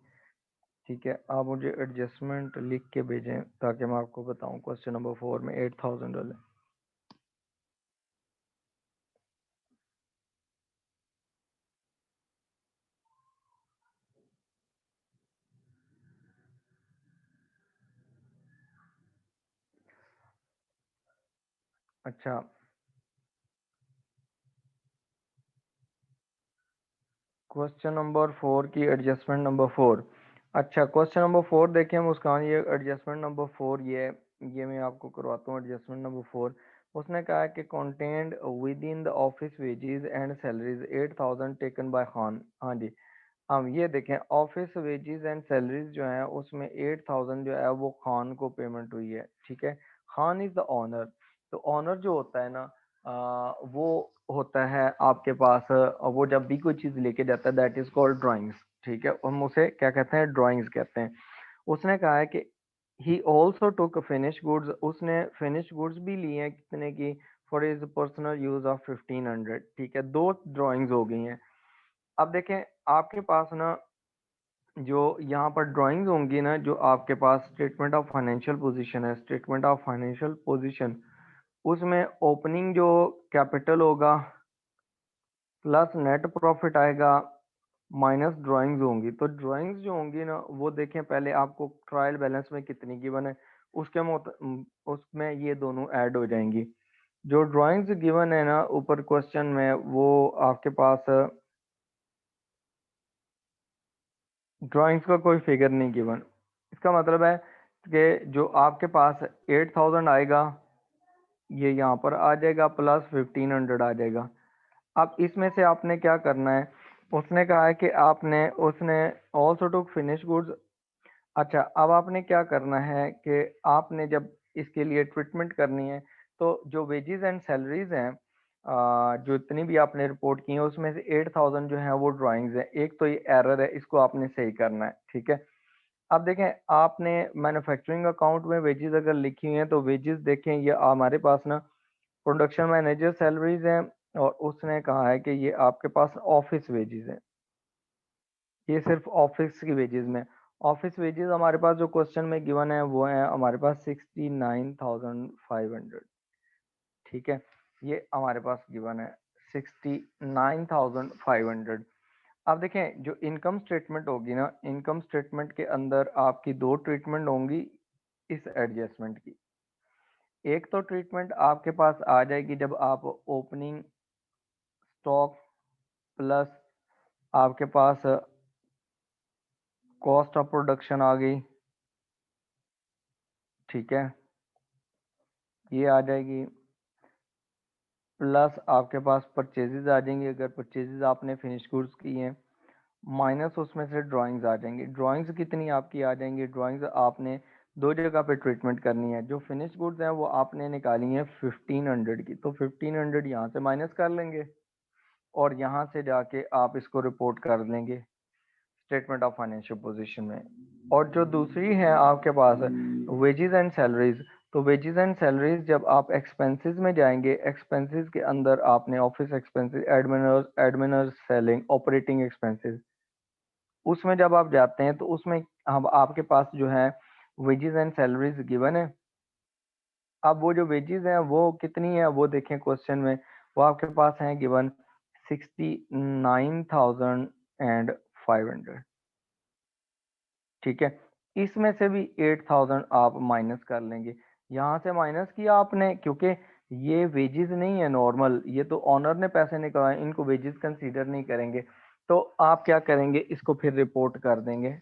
ठीक है, आप मुझे एडजस्टमेंट लिख के भेजें ताकि मैं आपको बताऊं क्वेश्चन नंबर 4 में 8000 वाले। अच्छा, क्वेश्चन नंबर 4 की एडजस्टमेंट नंबर 4। अच्छा, क्वेश्चन नंबर 4 देखें मुस्कान, ये एडजस्टमेंट नंबर 4 ये मैं आपको करवाता हूँ एडजस्टमेंट नंबर 4। उसने कहा है कि content with in the office wages and salaries 8000 taken by Khan. हाँ जी, हम ये देखें ऑफिस वेजेस एंड सैलरीज जो है उसमें 8000 जो है वो खान को पेमेंट हुई है। ठीक है, खान इज द ऑनर। तो ऑनर जो होता है ना, वो होता है आपके पास, वो जब भी कोई चीज लेके जाता है दैट इज कॉल्ड ड्राइंग्स। ठीक है, हम उसे क्या कहते हैं? ड्राइंग्स कहते हैं। उसने कहा है कि he also took finish goods, उसने फिनिश गुड्स भी लिए हैं कितने की? For is personal use of 1500। ठीक है, दो ड्राइंग्स हो गई हैं। अब देखें आपके पास ना जो यहाँ पर ड्राइंग्स होंगी ना, जो आपके पास स्टेटमेंट ऑफ फाइनेंशियल पोजीशन है, स्टेटमेंट ऑफ फाइनेंशियल पोजीशन, उसमें ओपनिंग जो कैपिटल होगा प्लस नेट प्रॉफिट आएगा माइनस ड्राइंग्स होंगी। तो ड्राइंग्स जो होंगी ना, वो देखें पहले आपको ट्रायल बैलेंस में कितनी गिवन है, उसमें ये दोनों ऐड हो जाएंगी। जो ड्राइंग्स गिवन है ना ऊपर क्वेश्चन में, वो आपके पास ड्राइंग्स का कोई फिगर नहीं गिवन। इसका मतलब है कि जो आपके पास 8000 आएगा ये यहाँ पर आ जाएगा, प्लस 1500 आ जाएगा। अब इसमें से आपने क्या करना है? उसने कहा है कि आपने उसने ऑल्सो टू फिनिश गुड्स। अच्छा, अब आपने क्या करना है कि आपने जब इसके लिए ट्रीटमेंट करनी है तो जो वेजेस एंड सैलरीज हैं, जो इतनी भी आपने रिपोर्ट की है उसमें से 8000 जो है वो ड्राइंग्स है। एक तो ये एरर है, इसको आपने सही करना है। ठीक है, अब देखें आपने मैन्युफैक्चरिंग अकाउंट में वेजेस अगर लिखी हुई हैं तो वेजेस देखें ये हमारे पास ना प्रोडक्शन मैनेजर सैलरीज हैं, और उसने कहा है कि ये आपके पास ऑफिस वेजेस हैं। ये सिर्फ ऑफिस की वेजेस में, ऑफिस वेजेस हमारे पास जो क्वेश्चन में गिवन है वो है हमारे पास 69,500। ठीक है, ये हमारे पास गिवन है 69,500। अब देखें जो इनकम स्टेटमेंट होगी ना, इनकम स्टेटमेंट के अंदर आपकी दो ट्रीटमेंट होंगी इस एडजस्टमेंट की। एक तो ट्रीटमेंट आपके पास आ जाएगी जब आप ओपनिंग स्टॉक प्लस आपके पास कॉस्ट ऑफ प्रोडक्शन आ गई। ठीक है, ये आ जाएगी, प्लस आपके पास परचेजेज आ जाएंगे, अगर परचेजेज आपने फिनिश गुड्स की हैं, माइनस उसमें से ड्राइंग्स आ जाएंगी। ड्राइंग्स कितनी आपकी आ जाएंगी? ड्राइंग्स आपने दो जगह पे ट्रीटमेंट करनी है। जो फिनिश गुड्स हैं वो आपने निकाली है 1500 की, तो 1500 यहाँ से माइनस कर लेंगे और यहाँ से जाके आप इसको रिपोर्ट कर लेंगे स्टेटमेंट ऑफ फाइनेंशियल पोजीशन में। और जो दूसरी है आपके पास वेजेस एंड सैलरीज, तो वेजेस एंड सैलरीज जब आप एक्सपेंसेस में जाएंगे, एक्सपेंसेस के अंदर आपने ऑफिस एक्सपेंसेस, एडमिनर सेलिंग, ऑपरेटिंग एक्सपेंसेस, उसमें जब आप जाते हैं तो उसमें अब आपके पास जो है वेजेस एंड सैलरीज गिवन है। अब वो जो वेजेस हैं वो कितनी है वो देखें क्वेश्चन में, वो आपके पास है गिवन 69,500। ठीक है, इसमें से भी 8,000 आप माइनस कर लेंगे। यहाँ से माइनस किया आपने, क्योंकि ये वेजेस नहीं है नॉर्मल, ये तो ऑनर ने पैसे निकलवाए, इनको वेजेस कंसीडर नहीं करेंगे। तो आप क्या करेंगे, इसको फिर रिपोर्ट कर देंगे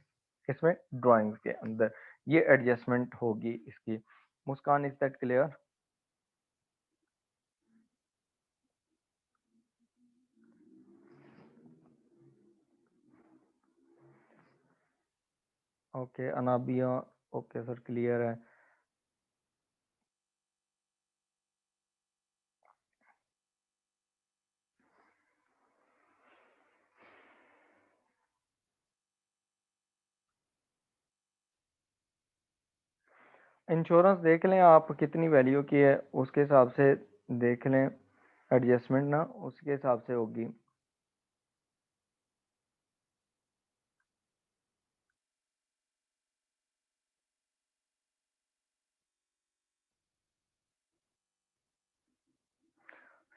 इसमें ड्राइंग्स के अंदर। ये एडजस्टमेंट होगी इसकी। Muskan, is that clear? Okay Anabia, okay sir clear है। इंश्योरेंस देख लें आप कितनी वैल्यू की है, उसके हिसाब से देख लें, एडजस्टमेंट ना उसके हिसाब से होगी।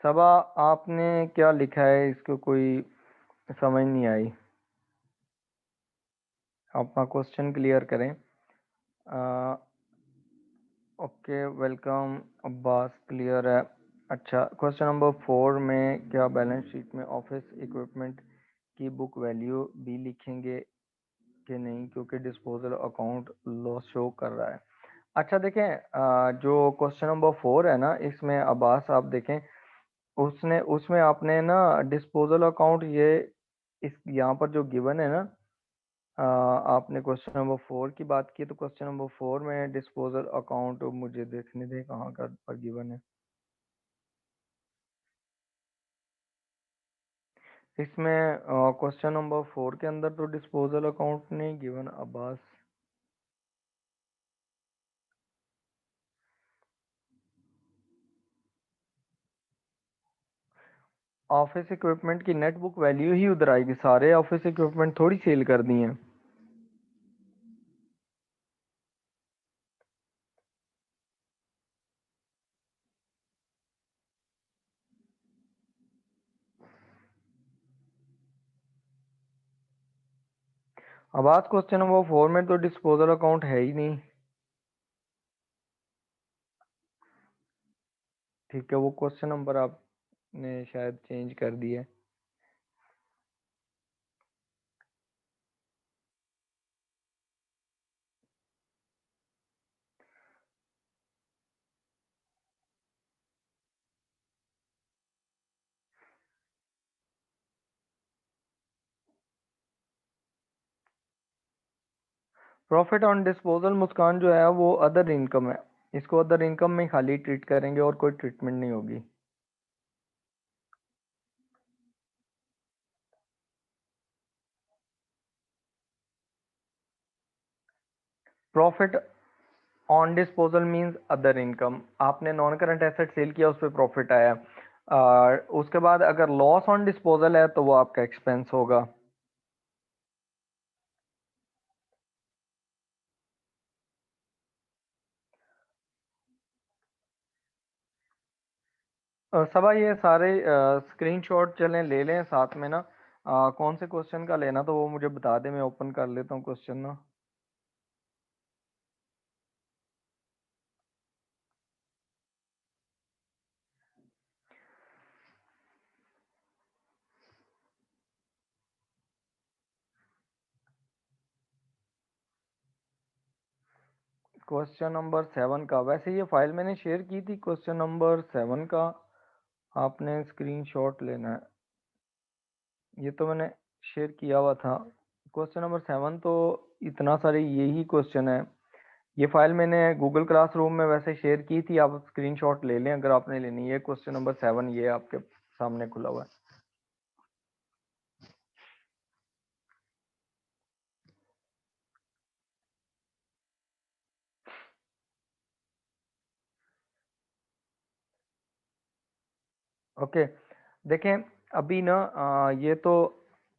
सबा, आपने क्या लिखा है, इसको कोई समझ नहीं आई। आप अपना क्वेश्चन क्लियर करें। ओके वेलकम अब्बास, क्लियर है। अच्छा, क्वेश्चन नंबर 4 में क्या बैलेंस शीट में ऑफिस इक्विपमेंट की बुक वैल्यू भी लिखेंगे कि नहीं, क्योंकि डिस्पोजल अकाउंट लॉस शो कर रहा है। अच्छा देखें, जो क्वेश्चन नंबर 4 है ना, इसमें अब्बास आप देखें, उसने उसमें आपने ना डिस्पोजल अकाउंट, ये इस यहाँ पर जो गिवन है ना, आपने क्वेश्चन नंबर 4 की बात की, तो क्वेश्चन नंबर 4 में डिस्पोजल अकाउंट मुझे देखने दे कहाँ का पर गिवन है। इसमें क्वेश्चन नंबर 4 के अंदर तो डिस्पोजल अकाउंट नहीं गिवन अब्बास। ऑफिस इक्विपमेंट की नेट बुक वैल्यू ही उधर आएगी, सारे ऑफिस इक्विपमेंट थोड़ी सेल कर दिए हैं। अब्बास क्वेश्चन नंबर 4 में तो डिस्पोजल अकाउंट है ही नहीं। ठीक है, वो क्वेश्चन नंबर आपने शायद चेंज कर दिया। प्रॉफिट ऑन डिस्पोजल मुस्कान जो है वो अदर इनकम है, इसको अदर इनकम में खाली ट्रीट करेंगे और कोई ट्रीटमेंट नहीं होगी। Profit on disposal means other income, आपने नॉन करंट एसेट सेल किया, उस पर प्रॉफिट आया। उसके बाद अगर लॉस ऑन डिस्पोजल है तो वो आपका एक्सपेंस होगा। सबा ये सारे स्क्रीनशॉट चलें ले लें साथ में ना, कौन से क्वेश्चन का लेना तो वो मुझे बता दे, मैं ओपन कर लेता हूँ क्वेश्चन ना। क्वेश्चन नंबर 7 का, वैसे ये फाइल मैंने शेयर की थी क्वेश्चन नंबर 7 का, आपने स्क्रीनशॉट लेना है, ये तो मैंने शेयर किया हुआ था। क्वेश्चन नंबर 7 तो इतना सारे यही क्वेश्चन है। ये फाइल मैंने गूगल क्लासरूम में वैसे शेयर की थी, आप स्क्रीनशॉट ले लें अगर आपने लेनी है। क्वेश्चन नंबर 7 ये आपके सामने खुला हुआ है। ओके, देखें अभी ना ये तो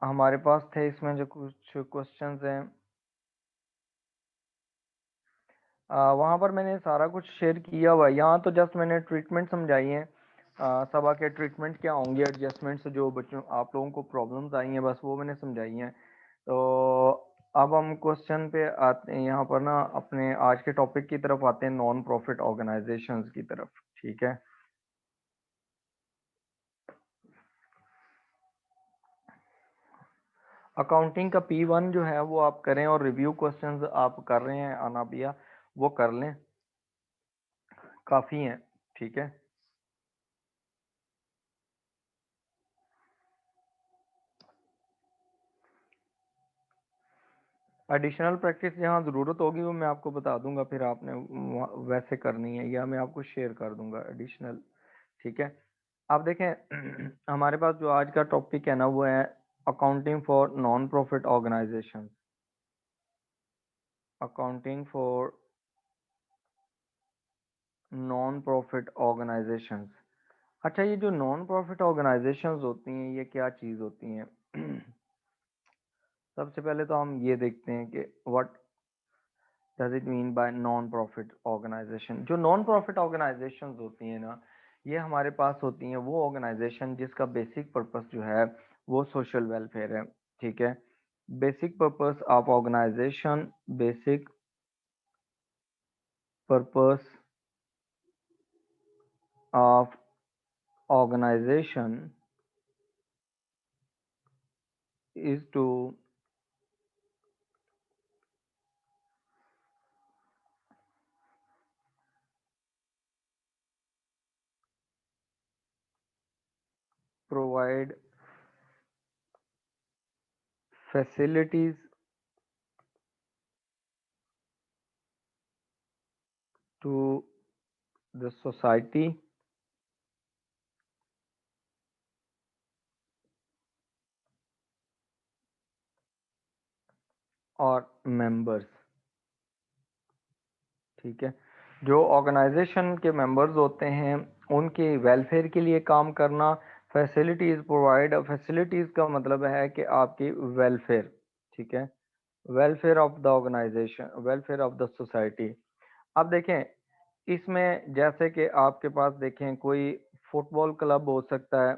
हमारे पास थे, इसमें जो कुछ क्वेश्चंस हैं वहाँ पर मैंने सारा कुछ शेयर किया हुआ है। यहाँ तो जस्ट मैंने ट्रीटमेंट समझाई है, सब आके ट्रीटमेंट क्या होंगे, एडजस्टमेंट्स जो बच्चों आप लोगों को प्रॉब्लम्स आई हैं बस वो मैंने समझाई हैं। तो अब हम क्वेश्चन पे आते हैं, यहाँ पर ना अपने आज के टॉपिक की तरफ आते हैं, नॉन प्रॉफिट ऑर्गेनाइजेशंस की तरफ। ठीक है, अकाउंटिंग का P1 जो है वो आप करें, और रिव्यू क्वेश्चंस आप कर रहे हैं अनाबिया, वो कर लें, काफ़ी हैं। ठीक है, एडिशनल प्रैक्टिस जहाँ ज़रूरत होगी वो मैं आपको बता दूंगा, फिर आपने वैसे करनी है या मैं आपको शेयर कर दूंगा एडिशनल। ठीक है, आप देखें हमारे पास जो आज का टॉपिक है ना वो है accounting for non profit organisation. Accounting for non profit organisations. अच्छा, ये जो नॉन प्रॉफिट ऑर्गेनाइजेशंस होती हैं ये क्या चीज़ होती हैं? सबसे पहले तो हम ये देखते हैं कि what does it mean by non profit organisation. जो नॉन प्रॉफिट ऑर्गेनाइजेशंस होती हैं ना, ये हमारे पास होती हैं वो ऑर्गेनाइजेशन जिसका बेसिक पर्पस जो है वो सोशल वेलफेयर है। ठीक है, basic purpose of organisation, basic purpose of organisation is to provide facilities to the society और मेंबर्स। ठीक है, जो ऑर्गेनाइजेशन के मेंबर्स होते हैं उनके वेलफेयर के लिए काम करना। फैसिलिटीज प्रोवाइड, फैसिलिटीज का मतलब है कि आपकी वेलफेयर। ठीक है, welfare of the organisation, welfare of the society. अब देखें इसमें जैसे कि आपके पास देखें कोई फुटबॉल क्लब हो सकता है।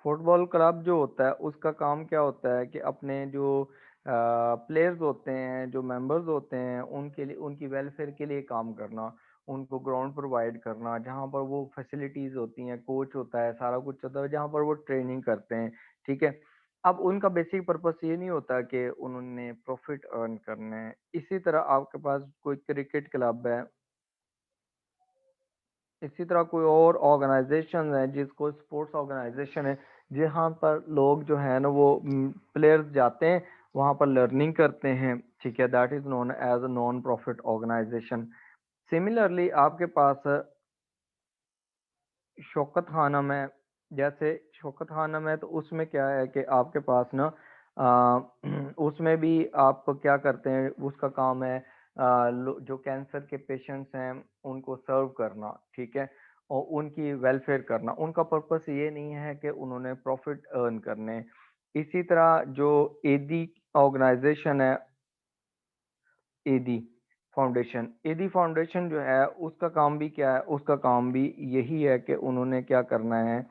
फुटबॉल क्लब जो होता है उसका काम क्या होता है कि अपने जो प्लेयर्स होते हैं, जो मेंबर्स होते हैं, उनके लिए, उनकी वेलफेयर के लिए काम करना, उनको ग्राउंड प्रोवाइड करना जहाँ पर वो फैसिलिटीज होती हैं, कोच होता है, सारा कुछ होता है जहाँ पर वो ट्रेनिंग करते हैं। ठीक है, अब उनका बेसिक पर्पस ये नहीं होता कि उन्होंने प्रॉफिट अर्न करना है। इसी तरह आपके पास कोई क्रिकेट क्लब है, इसी तरह कोई और ऑर्गेनाइजेशन है जिसको स्पोर्ट्स ऑर्गेनाइजेशन है, जहाँ पर लोग जो है ना वो प्लेयर्स जाते हैं वहाँ पर लर्निंग करते हैं। ठीक है, that is known as a non profit organisation. Similarly आपके पास शौकत खानम है। जैसे शौकत खानम है तो उसमें क्या है कि आपके पास ना उसमें भी आप क्या करते हैं, उसका काम है जो कैंसर के पेशेंट्स हैं उनको सर्व करना। ठीक है, और उनकी वेलफेयर करना। उनका पर्पस ये नहीं है कि उन्होंने प्रॉफिट अर्न करने। इसी तरह जो एदी ऑर्गेनाइजेशन है, एदी फाउंडेशन, एदी फाउंडेशन जो है उसका काम भी क्या है, उसका काम भी यही है कि उन्होंने क्या करना है,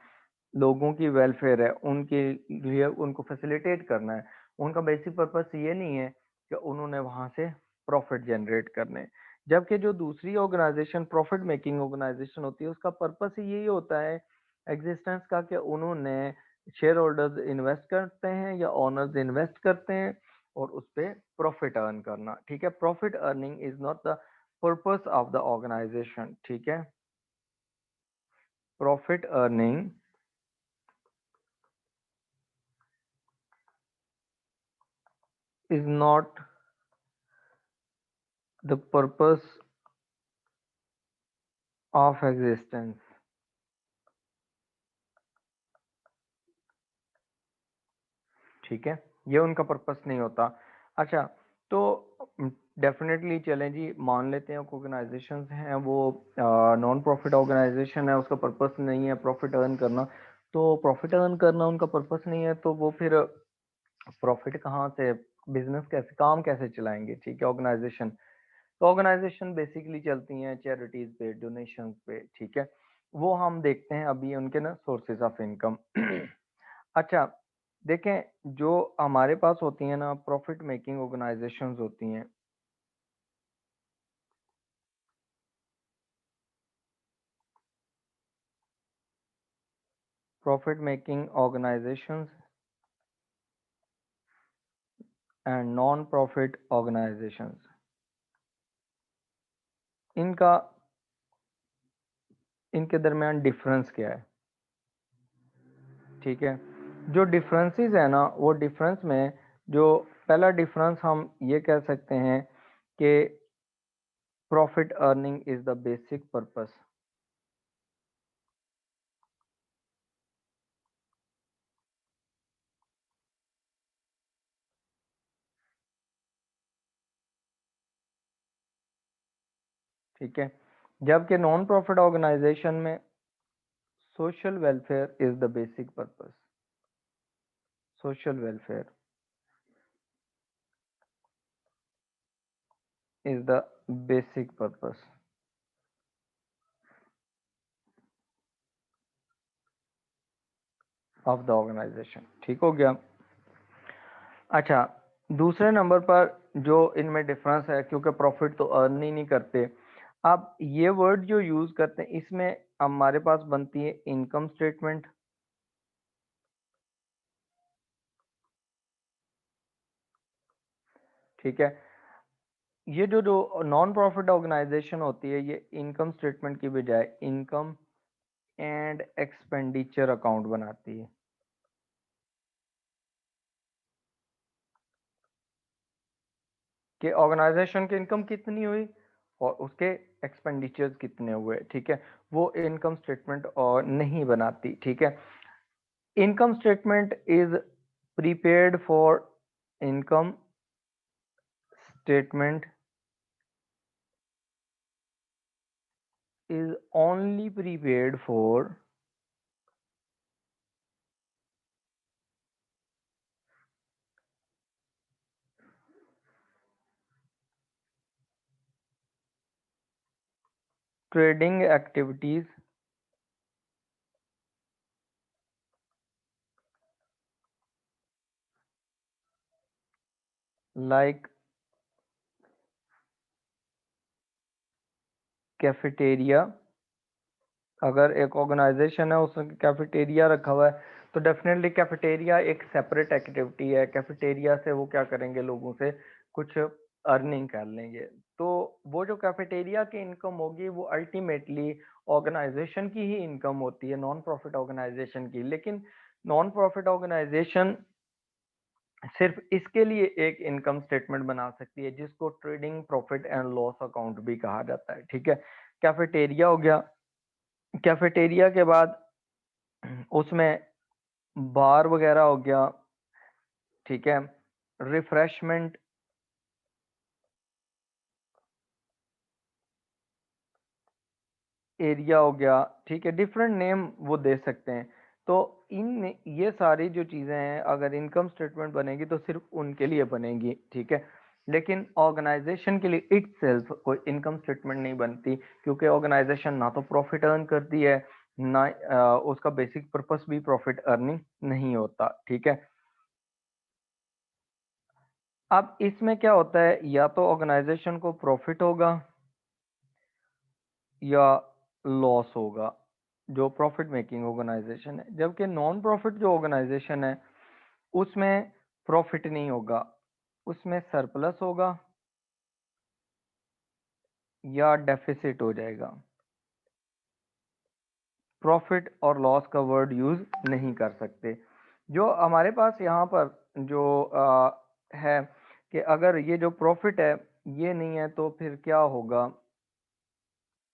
लोगों की वेलफेयर है उनके लिए, उनको फैसिलिटेट करना है। उनका बेसिक पर्पस ये नहीं है कि उन्होंने वहां से प्रॉफिट जनरेट करने। जबकि जो दूसरी ऑर्गेनाइजेशन प्रॉफिट मेकिंग ऑर्गेनाइजेशन होती है उसका पर्पस ही यही होता है एग्जिस्टेंस का, कि उन्होंने शेयर होल्डर्स इन्वेस्ट करते हैं या ओनर्स इन्वेस्ट करते हैं और उस पर प्रॉफिट अर्न करना। ठीक है, profit earning is not the purpose of the organisation. ठीक है, profit earning is not the purpose of existence. ठीक है, ये उनका पर्पस नहीं होता। अच्छा, तो डेफिनेटली चलें जी, मान लेते हैं ऑर्गेनाइजेशंस हैं वो नॉन प्रॉफिट ऑर्गेनाइजेशन है, उसका पर्पस नहीं है प्रॉफिट अर्न करना, तो प्रॉफिट अर्न करना उनका पर्पस नहीं है, तो वो फिर प्रॉफिट कहाँ से, बिजनेस कैसे, काम कैसे चलाएंगे? ठीक है, ऑर्गेनाइजेशन, तो ऑर्गेनाइजेशन बेसिकली चलती हैं चैरिटीज पे, डोनेशंस पे, ठीक है, वो हम देखते हैं अभी उनके ना सोर्सेज ऑफ इनकम। अच्छा, देखें, जो हमारे पास होती हैं ना प्रॉफिट मेकिंग ऑर्गेनाइजेशंस होती हैं, profit making organisations and non profit organisations, इनका इनके दरमियान डिफरेंस क्या है? ठीक है, जो डिफरेंसेस है ना, वो डिफरेंस में जो पहला डिफरेंस हम ये कह सकते हैं कि profit earning is the basic purpose. ठीक है, जबकि नॉन प्रॉफिट ऑर्गेनाइजेशन में social welfare is the basic purpose. Social welfare is the basic purpose of the organisation. ठीक हो गया। अच्छा, दूसरे नंबर पर जो इनमें डिफरेंस है, क्योंकि प्रॉफिट तो अर्न ही नहीं करते, अब ये वर्ड जो यूज करते हैं, इसमें हमारे पास बनती है इनकम स्टेटमेंट। ठीक है, ये जो जो नॉन प्रॉफिट ऑर्गेनाइजेशन होती है, ये इनकम स्टेटमेंट की बजाय इनकम एंड एक्सपेंडिचर अकाउंट बनाती है। कि ऑर्गेनाइजेशन की इनकम कितनी हुई और उसके एक्सपेंडिचर्स कितने हुए, ठीक है, वो इनकम स्टेटमेंट और नहीं बनाती। ठीक है, income statement is prepaid for income statement is only prepared for trading activities like cafeteria. अगर एक ऑर्गेनाइजेशन है उसने कैफेटेरिया रखा हुआ है, तो डेफिनेटली कैफेटेरिया एक सेपरेट एक्टिविटी है। कैफेटेरिया से वो क्या करेंगे, लोगों से कुछ अर्निंग कर लेंगे, तो वो जो कैफेटेरिया की इनकम होगी वो अल्टीमेटली ऑर्गेनाइजेशन की ही इनकम होती है, नॉन प्रॉफिट ऑर्गेनाइजेशन की। लेकिन नॉन प्रॉफिट ऑर्गेनाइजेशन सिर्फ इसके लिए एक इनकम स्टेटमेंट बना सकती है, जिसको trading profit and loss account भी कहा जाता है। ठीक है, कैफेटेरिया हो गया, कैफेटेरिया के बाद उसमें बार वगैरह हो गया, ठीक है, रिफ्रेशमेंट एरिया हो गया, ठीक है, डिफरेंट नेम वो दे सकते हैं। तो इन ये सारी जो चीज़ें हैं, अगर इनकम स्टेटमेंट बनेगी तो सिर्फ उनके लिए बनेगी। ठीक है, लेकिन ऑर्गेनाइजेशन के लिए इटसेल्फ कोई इनकम स्टेटमेंट नहीं बनती, क्योंकि ऑर्गेनाइजेशन ना तो प्रॉफिट अर्न करती है, ना उसका बेसिक पर्पस भी प्रॉफिट अर्निंग नहीं होता। ठीक है, अब इसमें क्या होता है, या तो ऑर्गेनाइजेशन को प्रॉफिट होगा या लॉस होगा, जो प्रॉफिट मेकिंग ऑर्गेनाइजेशन है। जबकि नॉन प्रॉफिट जो ऑर्गेनाइजेशन है, उसमें प्रॉफिट नहीं होगा, उसमें सरप्लस होगा या डेफिसिट हो जाएगा। प्रॉफिट और लॉस का वर्ड यूज नहीं कर सकते। जो हमारे पास यहाँ पर जो है कि अगर ये जो प्रॉफिट है ये नहीं है तो फिर क्या होगा,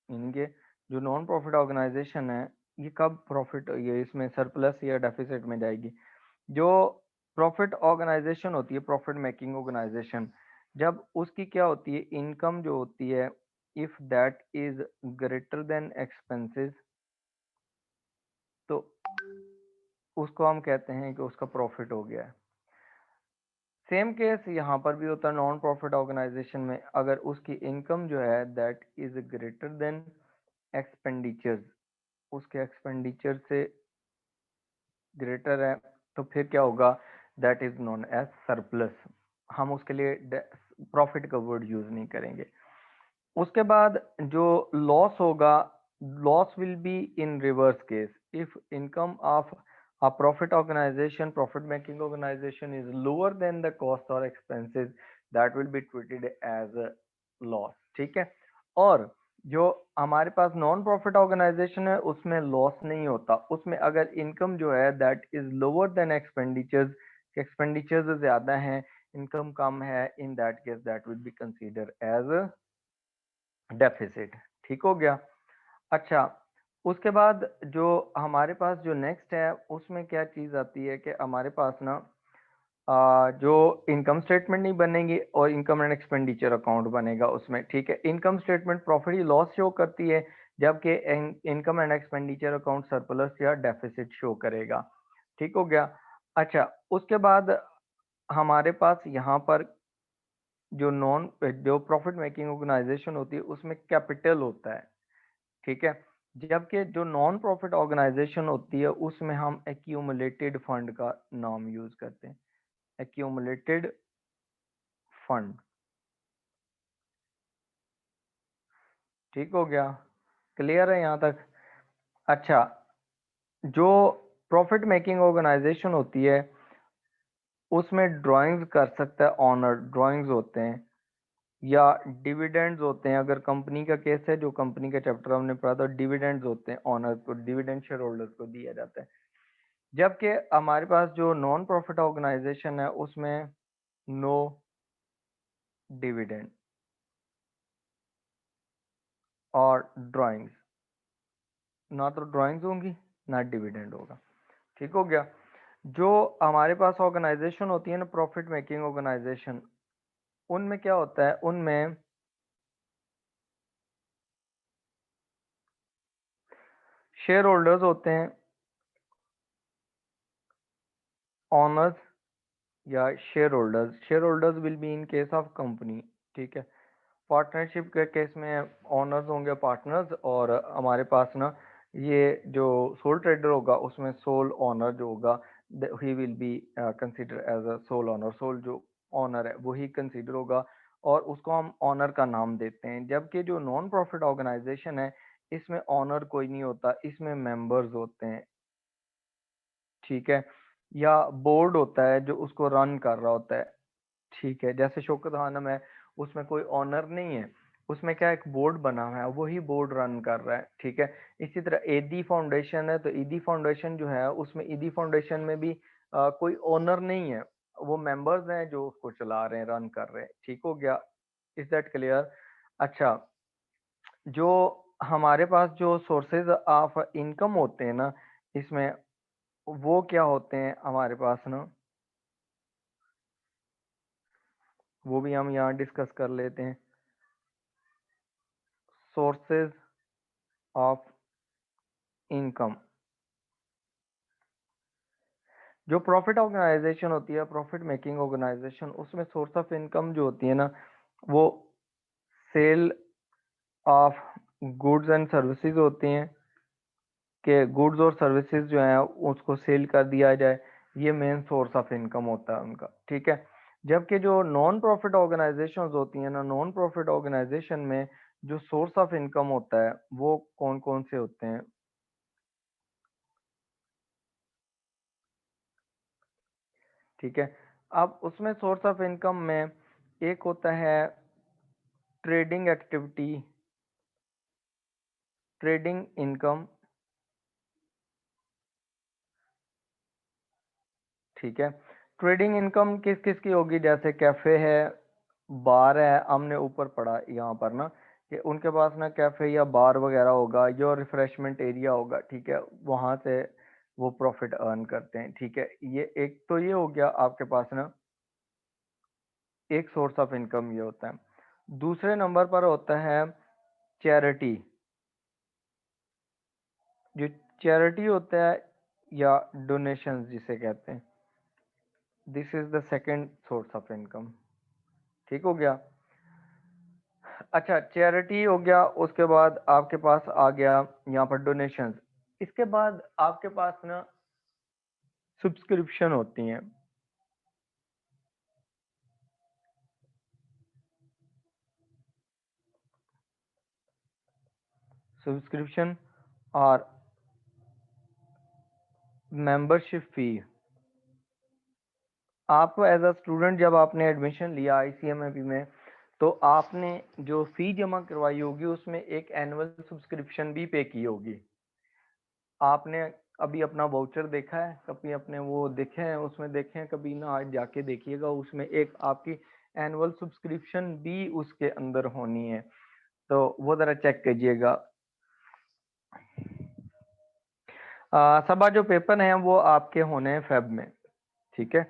इनके जो नॉन प्रॉफिट ऑर्गेनाइजेशन है ये कब प्रॉफिट, ये इसमें सरप्लस या डेफिसिट में जाएगी। जो प्रॉफिट ऑर्गेनाइजेशन होती है, प्रॉफिट मेकिंग ऑर्गेनाइजेशन, जब उसकी क्या होती है, इनकम जो होती है, if that is greater then expenses, तो उसको हम कहते हैं कि उसका प्रॉफिट हो गया है। सेम केस यहाँ पर भी होता है नॉन प्रॉफिट ऑर्गेनाइजेशन में, अगर उसकी इनकम जो है that is greater than expenditures, उसके एक्सपेंडिचर से ग्रेटर है, तो फिर क्या होगा, that is known as surplus. हम उसके लिए प्रॉफिट का वर्ड यूज नहीं करेंगे। उसके बाद जो लॉस होगा, loss will be in reverse case, if income of a profit organization, profit making organization is lower than the cost or expenses, that will be treated as a loss। ठीक है। और जो हमारे पास नॉन प्रॉफिट ऑर्गेनाइजेशन है उसमें loss नहीं होता, उसमें अगर इनकम जो है that is lower than expenditures, expenditures ज्यादा हैं, इनकम कम है, in that case that will be consider as deficit. ठीक हो गया। अच्छा, उसके बाद जो हमारे पास जो नेक्स्ट है उसमें क्या चीज आती है कि हमारे पास ना जो इनकम स्टेटमेंट नहीं बनेगी और इनकम एंड एक्सपेंडिचर अकाउंट बनेगा उसमें। ठीक है, इनकम स्टेटमेंट प्रॉफिट या लॉस शो करती है, जबकि income and expenditure account surplus या डेफिसिट शो करेगा। ठीक हो गया। अच्छा, उसके बाद हमारे पास यहाँ पर जो प्रॉफिट मेकिंग ऑर्गेनाइजेशन होती है उसमें कैपिटल होता है। ठीक है, जबकि जो नॉन प्रॉफिट ऑर्गेनाइजेशन होती है उसमें हम एक्यूमुलेटेड फंड का नाम यूज करते हैं, एक्यूमुलेटेड फंड। ठीक हो गया, क्लियर है यहाँ तक। अच्छा, जो प्रॉफिट मेकिंग ऑर्गेनाइजेशन होती है उसमें ड्राइंग्स कर सकता है ऑनर, ड्राइंग्स होते हैं या डिविडेंड्स होते हैं। अगर कंपनी का केस है, जो कंपनी का चैप्टर हमने पढ़ा था, डिविडेंड्स होते हैं, ऑनर को डिविडेंड शेयर होल्डर्स को दिया जाता है। जबकि हमारे पास जो नॉन प्रॉफिट ऑर्गेनाइजेशन है उसमें नो डिविडेंड और ड्राइंग्स, ना तो ड्राइंग्स होंगी ना डिविडेंड होगा। ठीक हो गया। जो हमारे पास ऑर्गेनाइजेशन होती है ना प्रॉफिट मेकिंग ऑर्गेनाइजेशन, उनमें क्या होता है, उनमें शेयर होल्डर्स होते हैं, ऑनर्स या share holders. Share holders will be in case of company. ठीक है, पार्टनरशिप के केस में ऑनर्स होंगे पार्टनर्स, और हमारे पास ना ये जो सोल ट्रेडर होगा उसमें सोल ऑनर जो होगा he will be consider as a sole owner, sole जो ऑनर है वही कंसीडर होगा और उसको हम ऑनर का नाम देते हैं। जबकि जो नॉन प्रॉफिट ऑर्गेनाइजेशन है इसमें ऑनर कोई नहीं होता, इसमें मेंबर्स होते हैं। ठीक है, या बोर्ड होता है जो उसको रन कर रहा होता है। ठीक है, जैसे शौकत खानम है उसमें कोई ऑनर नहीं है, उसमें क्या एक बोर्ड बना हुआ है, वही बोर्ड रन कर रहा है। ठीक है, इसी तरह ईदी फाउंडेशन है, तो ईदी फाउंडेशन जो है उसमें ईदी फाउंडेशन में भी कोई ओनर नहीं है, वो मेंबर्स हैं जो उसको चला रहे हैं, रन कर रहे हैं। ठीक हो गया, इज दैट क्लियर। अच्छा, जो हमारे पास जो सोर्सेज ऑफ इनकम होते हैं ना इसमें, वो क्या होते हैं हमारे पास ना, वो भी हम यहाँ डिस्कस कर लेते हैं। सोर्सेज ऑफ इनकम, जो प्रॉफिट ऑर्गेनाइजेशन होती है, प्रॉफिट मेकिंग ऑर्गेनाइजेशन, उसमें सोर्स ऑफ इनकम जो होती है ना वो sale of goods and services होती हैं, कि गुड्स और सर्विसेज जो है उसको सेल कर दिया जाए, ये मेन सोर्स ऑफ इनकम होता है उनका। ठीक है, जबकि जो नॉन प्रॉफिट ऑर्गेनाइजेशन होती हैं ना, नॉन प्रॉफिट ऑर्गेनाइजेशन में जो सोर्स ऑफ इनकम होता है वो कौन कौन से होते हैं। ठीक है, अब उसमें सोर्स ऑफ इनकम में एक होता है ट्रेडिंग एक्टिविटी, ट्रेडिंग इनकम, ठीक है। ट्रेडिंग इनकम किस किस की होगी, जैसे कैफे है, बार है, हमने ऊपर पढ़ा यहाँ पर ना कि उनके पास ना कैफे या बार वगैरह होगा, जो रिफ्रेशमेंट एरिया होगा, ठीक है, वहां से वो प्रॉफिट अर्न करते हैं। ठीक है, ये एक तो ये हो गया आपके पास ना एक सोर्स ऑफ इनकम ये होता है। दूसरे नंबर पर होता है चैरिटी। जो चैरिटी होता है या डोनेशन जिसे कहते हैं, this is the second source of income. ठीक हो गया। अच्छा, चैरिटी हो गया, उसके बाद आपके पास आ गया यहाँ पर डोनेशंस। इसके बाद आपके पास ना सब्सक्रिप्शन होती हैं। सब्सक्रिप्शन और मेंबरशिप फी। आप एज अ स्टूडेंट जब आपने एडमिशन लिया आईसीएमएबी में, तो आपने जो फी जमा करवाई होगी उसमें एक एनुअल सब्सक्रिप्शन भी पे की होगी। आपने अभी अपना वाउचर देखा है, कभी अपने वो देखे हैं, उसमें देखे हैं कभी ना, आज जाके देखिएगा, उसमें एक आपकी एनुअल सब्सक्रिप्शन भी उसके अंदर होनी है, तो वो जरा चेक कीजिएगा। सबा जो पेपर हैं वो आपके होने हैं फेब में। ठीक है।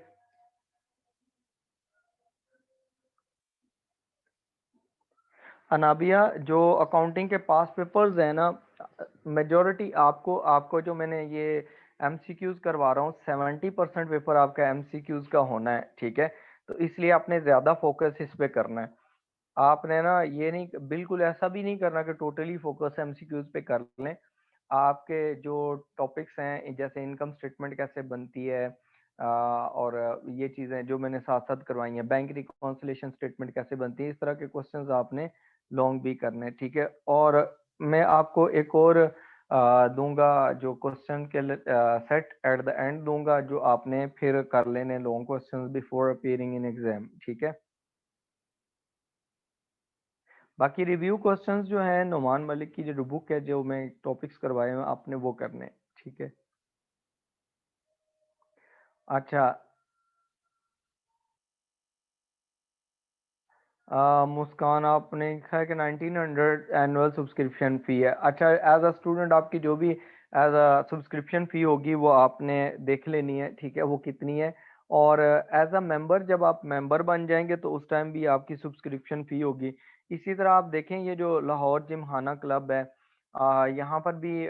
अनाबिया जो अकाउंटिंग के पास पेपर्स हैं ना, मेजोरिटी आपको आपको जो मैंने ये एमसीक्यूज करवा रहा हूँ, 70% पेपर आपका एमसीक्यूज का होना है। ठीक है, तो इसलिए आपने ज्यादा फोकस इस पे करना है। आपने ना ये नहीं, बिल्कुल ऐसा भी नहीं करना कि टोटली फोकस एमसीक्यूज पे कर लें। आपके जो टॉपिक्स हैं, जैसे इनकम स्टेटमेंट कैसे बनती है, और ये चीजें जो मैंने साथ साथ करवाई हैं, बैंक रिकॉन्सिलेशन स्टेटमेंट कैसे बनती है, इस तरह के क्वेश्चंस आपने लॉन्ग भी करने हैं। ठीक है, और मैं आपको एक और दूंगा जो क्वेश्चन के सेट एट द एंड दूंगा, जो आपने फिर कर लेने long questions before appearing in exam. ठीक है। बाकी रिव्यू क्वेश्चंस जो है नुमान मलिक की जो बुक है, जो मैं टॉपिक्स करवाए हैं आपने वो करने हैं। ठीक है। अच्छा, मुस्कान आपने लिखा है कि 1900 एनुअल सब्सक्रिप्शन फी है। अच्छा, एज अ स्टूडेंट आपकी जो भी एज अ सब्सक्रिप्शन फी होगी वो आपने देख लेनी है। ठीक है, वो कितनी है। और एज अ मेंबर जब आप मेंबर बन जाएंगे तो उस टाइम भी आपकी सब्सक्रिप्शन फी होगी। इसी तरह आप देखें, ये जो लाहौर जिमखाना क्लब है, यहाँ पर भी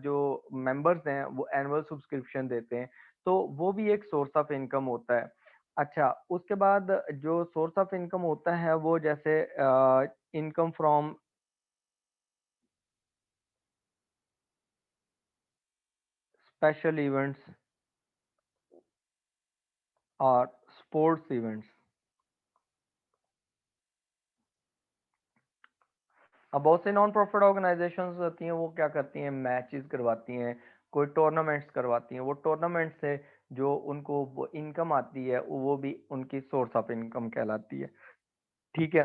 जो मेंबर्स हैं वो एनुअल सब्सक्रिप्शन देते हैं, तो वो भी एक सोर्स ऑफ इनकम होता है। अच्छा, उसके बाद जो सोर्स ऑफ इनकम होता है वो जैसे इनकम फ्रॉम स्पेशल इवेंट्स और स्पोर्ट्स इवेंट्स। अब बहुत से नॉन प्रॉफिट ऑर्गेनाइजेशंस होती हैं, वो क्या करती हैं, मैचेस करवाती हैं, कोई टूर्नामेंट्स करवाती हैं। वो टूर्नामेंट से जो उनको वो इनकम आती है वो भी उनकी सोर्स ऑफ इनकम कहलाती है। ठीक है।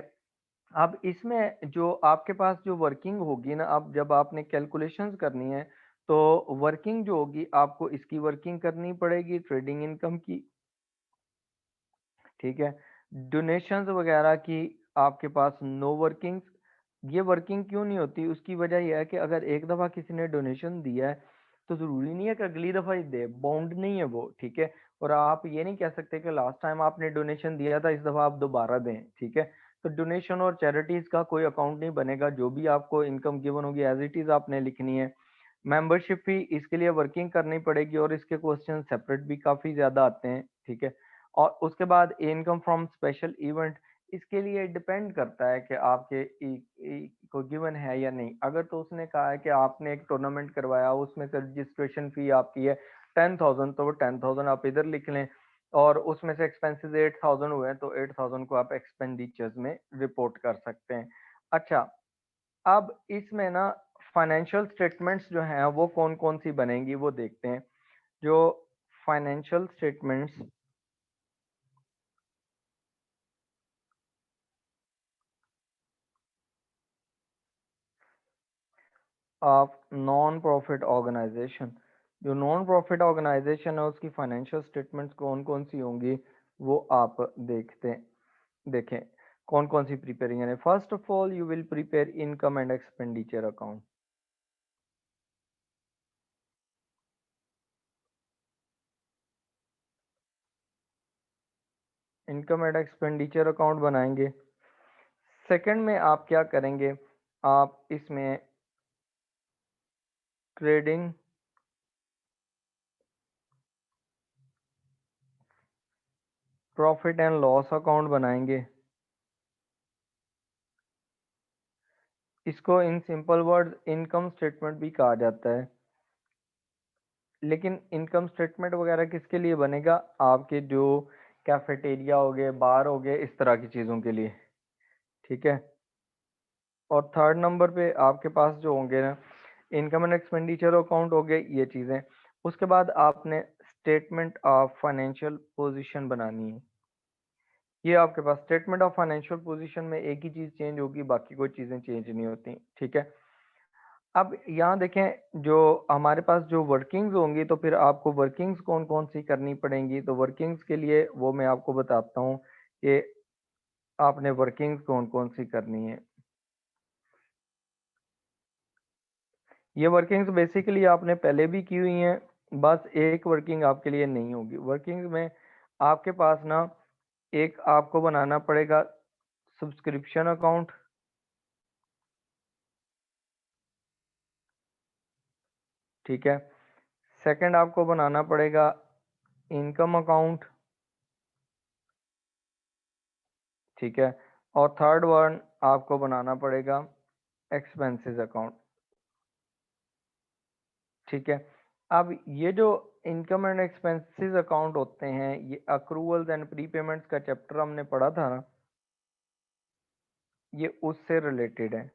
अब इसमें जो आपके पास जो वर्किंग होगी ना, अब जब आपने कैलकुलेशंस करनी है, तो वर्किंग जो होगी आपको इसकी वर्किंग करनी पड़ेगी, ट्रेडिंग इनकम की। ठीक है। डोनेशंस वगैरह की आपके पास नो वर्किंग। ये वर्किंग क्यों नहीं होती, उसकी वजह यह है कि अगर एक दफा किसी ने डोनेशन दिया है तो जरूरी नहीं है कि अगली दफा ही दे, बाउंड नहीं है वो। ठीक है। और आप ये नहीं कह सकते कि लास्ट टाइम आपने डोनेशन दिया था, इस दफा आप दोबारा दें। ठीक है। तो डोनेशन और चैरिटीज का कोई अकाउंट नहीं बनेगा, जो भी आपको इनकम गिवन होगी एज इट इज आपने लिखनी है। मेंबरशिप फी, इसके लिए वर्किंग करनी पड़ेगी और इसके क्वेश्चन सेपरेट भी काफी ज्यादा आते हैं। ठीक है। और उसके बाद इनकम फ्रॉम स्पेशल इवेंट, इसके लिए डिपेंड करता है कि आपके को गिवन है या नहीं। अगर तो उसने कहा है कि आपने एक टूर्नामेंट करवाया, उसमें से रजिस्ट्रेशन फी आपकी है 10,000, तो वो 10,000 आप इधर लिख लें, और उसमें से एक्सपेंसेस 8,000 हुए हैं तो 8,000 को आप एक्सपेंडिचर्स में रिपोर्ट कर सकते हैं। अच्छा, अब इसमें ना फाइनेंशियल स्टेटमेंट्स जो हैं वो कौन कौन सी बनेंगी वो देखते हैं। जो financial statements of non profit organisation, जो नॉन प्रॉफिट ऑर्गेनाइजेशन है उसकी फाइनेंशियल स्टेटमेंट्स कौन कौन सी होंगी वो आप देखें कौन कौन सी प्रिपेयरिंग है। First of all you will prepare income and expenditure account. Income and expenditure account बनाएंगे। सेकंड में आप क्या करेंगे, आप इसमें trading profit and loss account बनाएंगे। इसको in simple words income statement भी कहा जाता है। लेकिन इनकम स्टेटमेंट वगैरह किसके लिए बनेगा, आपके जो कैफेटेरिया हो गए, बार हो गए, इस तरह की चीज़ों के लिए, ठीक है। और थर्ड नंबर पे आपके पास जो होंगे ना, इनकम एंड एक्सपेंडिचर अकाउंट हो गए ये चीज़ें। उसके बाद आपने स्टेटमेंट ऑफ फाइनेंशियल पोजीशन बनानी है। ये आपके पास स्टेटमेंट ऑफ फाइनेंशियल पोजीशन में एक ही चीज़ चेंज होगी, बाकी कोई चीज़ें चेंज नहीं होती, ठीक है। अब यहाँ देखें जो हमारे पास जो वर्किंग्स होंगी, तो फिर आपको वर्किंग्स कौन कौन सी करनी पड़ेंगी, तो वर्किंग्स के लिए वो मैं आपको बताता हूँ कि आपने वर्किंग्स कौन कौन सी करनी है। ये वर्किंग्स बेसिकली आपने पहले भी की हुई हैं, बस एक वर्किंग आपके लिए नहीं होगी। वर्किंग्स में आपके पास ना एक आपको बनाना पड़ेगा सब्सक्रिप्शन अकाउंट, ठीक है। सेकंड आपको बनाना पड़ेगा इनकम अकाउंट, ठीक है। और थर्ड वन आपको बनाना पड़ेगा एक्सपेंसेस अकाउंट, ठीक है। अब ये जो इनकम एंड एक्सपेंसेस अकाउंट होते हैं, ये अक्रूवल्स एंड प्रीपेमेंट्स का चैप्टर हमने पढ़ा था ना, ये उससे रिलेटेड है।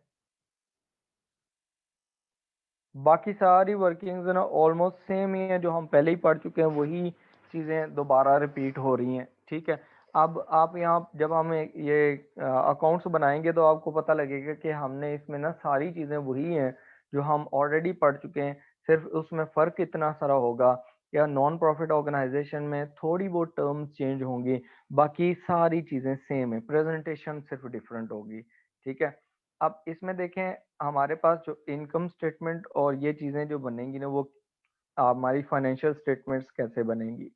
बाकी सारी वर्किंग्स ना ऑलमोस्ट सेम ही है, जो हम पहले ही पढ़ चुके हैं वही चीज़ें दोबारा रिपीट हो रही हैं, ठीक है। अब आप यहाँ जब हम ये अकाउंट्स बनाएंगे तो आपको पता लगेगा कि हमने इसमें ना सारी चीज़ें वही हैं जो हम ऑलरेडी पढ़ चुके हैं, सिर्फ उसमें फ़र्क इतना सारा होगा या नॉन प्रॉफिट ऑर्गेनाइजेशन में थोड़ी बहुत टर्म्स चेंज होंगी, बाकी सारी चीज़ें सेम है, प्रेजेंटेशन सिर्फ डिफरेंट होगी, ठीक है। अब इसमें देखें हमारे पास जो इनकम स्टेटमेंट और ये चीज़ें जो बनेंगी ना, वो हमारी फाइनेंशियल स्टेटमेंट्स कैसे बनेंगी।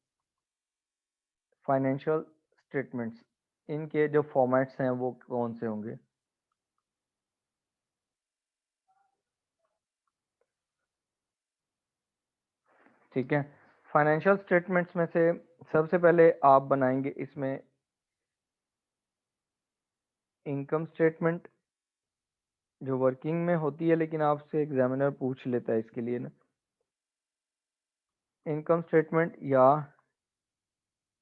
फाइनेंशियल स्टेटमेंट्स इनके जो फॉर्मेट्स हैं वो कौन से होंगे। ठीक है, फाइनेंशियल स्टेटमेंट्स में से सबसे पहले आप बनाएंगे इसमें इनकम स्टेटमेंट, जो वर्किंग में होती है, लेकिन आपसे एग्जामिनर पूछ लेता है इसके लिए ना, इनकम स्टेटमेंट या